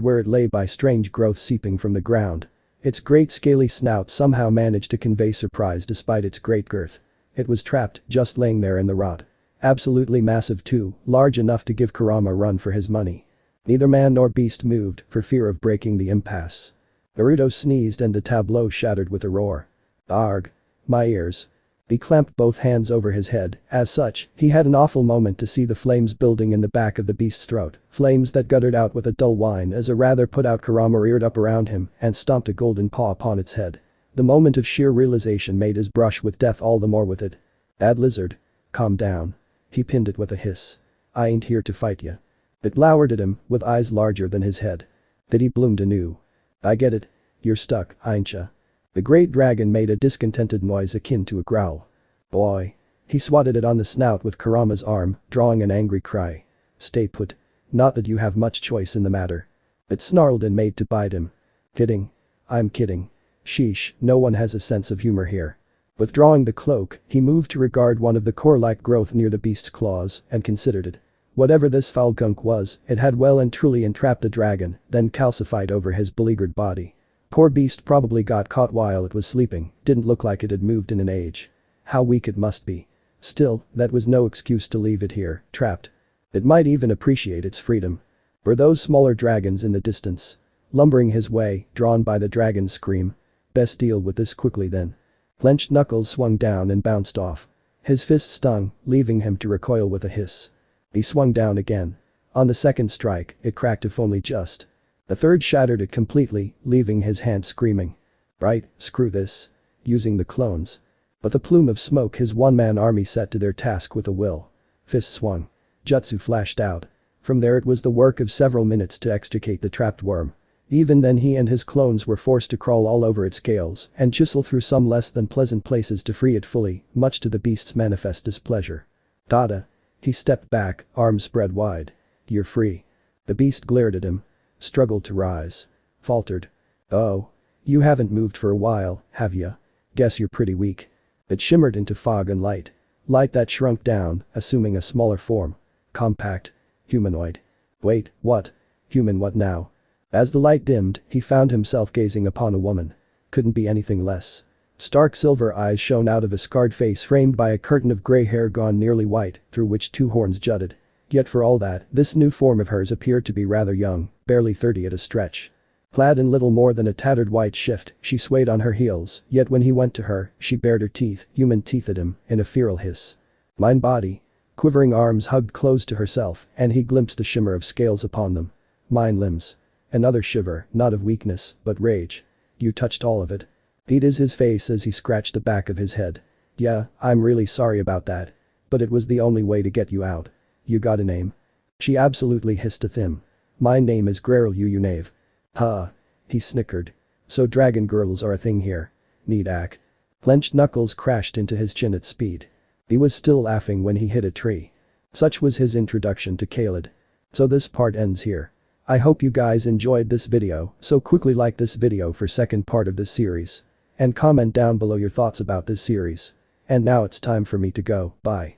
where it lay by strange growth seeping from the ground. Its great scaly snout somehow managed to convey surprise despite its great girth. It was trapped, just laying there in the rot. Absolutely massive too, large enough to give Kurama a run for his money. Neither man nor beast moved, for fear of breaking the impasse. Naruto sneezed and the tableau shattered with a roar. "Arg. My ears." He clamped both hands over his head, as such, he had an awful moment to see the flames building in the back of the beast's throat, flames that guttered out with a dull whine as a rather put-out Kurama reared up around him and stomped a golden paw upon its head. The moment of sheer realization made his brush with death all the more with it. "Bad lizard. Calm down." He pinned it with a hiss. "I ain't here to fight ya." It glowered at him, with eyes larger than his head. Then he bloomed anew. "I get it. You're stuck, ain't ya?" The great dragon made a discontented noise akin to a growl. "Boy." He swatted it on the snout with Kurama's arm, drawing an angry cry. "Stay put. Not that you have much choice in the matter." It snarled and made to bite him. "Kidding. I'm kidding. Sheesh, no one has a sense of humor here." Withdrawing the cloak, he moved to regard one of the core-like growth near the beast's claws and considered it. Whatever this foul gunk was, it had well and truly entrapped the dragon, then calcified over his beleaguered body. Poor beast probably got caught while it was sleeping, didn't look like it had moved in an age. How weak it must be. Still, that was no excuse to leave it here, trapped. It might even appreciate its freedom. Were those smaller dragons in the distance? Lumbering his way, drawn by the dragon's scream. Best deal with this quickly then. Clenched knuckles swung down and bounced off. His fist stung, leaving him to recoil with a hiss. He swung down again. On the second strike, it cracked if only just. The third shattered it completely, leaving his hand screaming. Right, screw this. Using the clones. With a plume of smoke his one-man army set to their task with a will. Fist swung. Jutsu flashed out. From there it was the work of several minutes to extricate the trapped worm. Even then he and his clones were forced to crawl all over its scales and chisel through some less than pleasant places to free it fully, much to the beast's manifest displeasure. "Dada." He stepped back, arms spread wide. "You're free." The beast glared at him. Struggled to rise. Faltered. "Oh. You haven't moved for a while, have ya? Guess you're pretty weak." It shimmered into fog and light. Light that shrunk down, assuming a smaller form. Compact. Humanoid. Wait, what? Human what now? As the light dimmed, he found himself gazing upon a woman. Couldn't be anything less. Stark silver eyes shone out of a scarred face framed by a curtain of gray hair gone nearly white, through which two horns jutted. Yet for all that, this new form of hers appeared to be rather young, barely 30 at a stretch. Clad in little more than a tattered white shift, she swayed on her heels, yet when he went to her, she bared her teeth, human teeth at him, in a feral hiss. "Mine body." Quivering arms hugged close to herself, and he glimpsed the shimmer of scales upon them. "Mine limbs." Another shiver, not of weakness, but rage. "You touched all of it." It is his face as he scratched the back of his head. "Yeah, I'm really sorry about that. But it was the only way to get you out. You got a name?" She absolutely hissed at him. "My name is Greril, you knave." "Huh." He snickered. "So dragon girls are a thing here. Need ack. Clenched knuckles crashed into his chin at speed. He was still laughing when he hit a tree. Such was his introduction to Khaled. So this part ends here. I hope you guys enjoyed this video, so quickly like this video for second part of this series. And comment down below your thoughts about this series. And now it's time for me to go, bye.